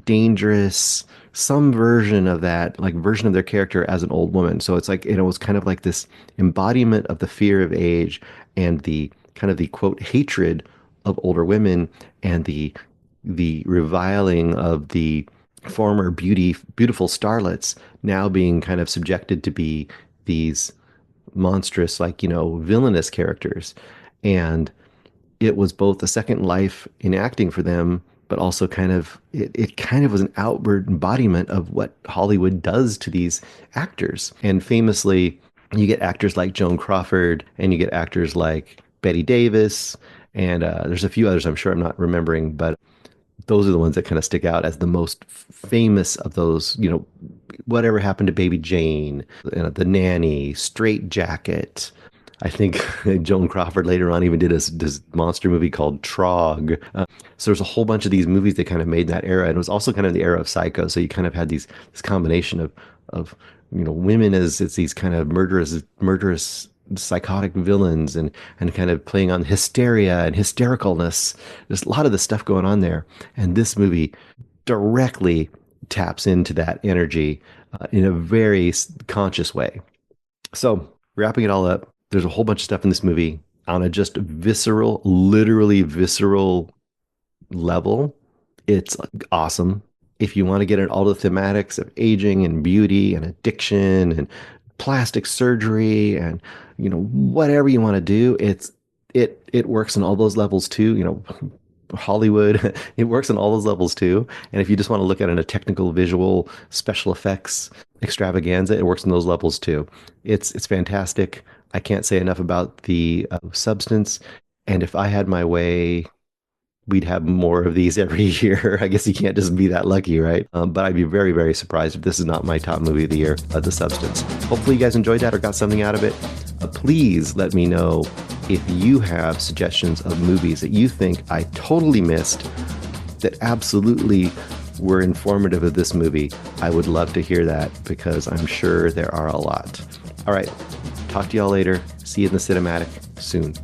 dangerous, some version of that, like version of their character as an old woman. So it's like, it was kind of like this embodiment of the fear of age and the kind of the, quote, hatred of older women, and the reviling of the former beautiful starlets now being kind of subjected to be these monstrous, like, villainous characters. And it was both a second life in acting for them, but also it kind of was an outward embodiment of what Hollywood does to these actors. And famously, you get actors like Joan Crawford, and you get actors like Bette Davis, and there's a few others I'm sure I'm not remembering, but those are the ones that kind of stick out as the most famous of those. Whatever Happened to Baby Jane, The Nanny, Straight Jacket. I think Joan Crawford later on even did this monster movie called Trog. So there's a whole bunch of these movies that kind of made that era. And it was also kind of the era of Psycho. So you kind of had this combination of women as these kind of murderous psychotic villains, and kind of playing on hysteria and hystericalness. There's a lot of the stuff going on there. And this movie directly taps into that energy in a very conscious way. So wrapping it all up, There's a whole bunch of stuff in this movie on a just visceral, literally visceral level. It's awesome. If you want to get into all the thematics of aging and beauty and addiction and plastic surgery and, whatever you want to do, it works on all those levels too. Hollywood, it works on all those levels too. And if you just want to look at it in a technical, visual, special effects extravaganza, it works on those levels too. It's fantastic. I can't say enough about the substance. And if I had my way, we'd have more of these every year. I guess you can't just be that lucky, right? But I'd be very, very surprised if this is not my top movie of the year, The Substance. Hopefully you guys enjoyed that or got something out of it. Please let me know if you have suggestions of movies that you think I totally missed that absolutely were informative of this movie. I would love to hear that because I'm sure there are a lot. All right. Talk to y'all later. See you in the Cinem-Attic soon.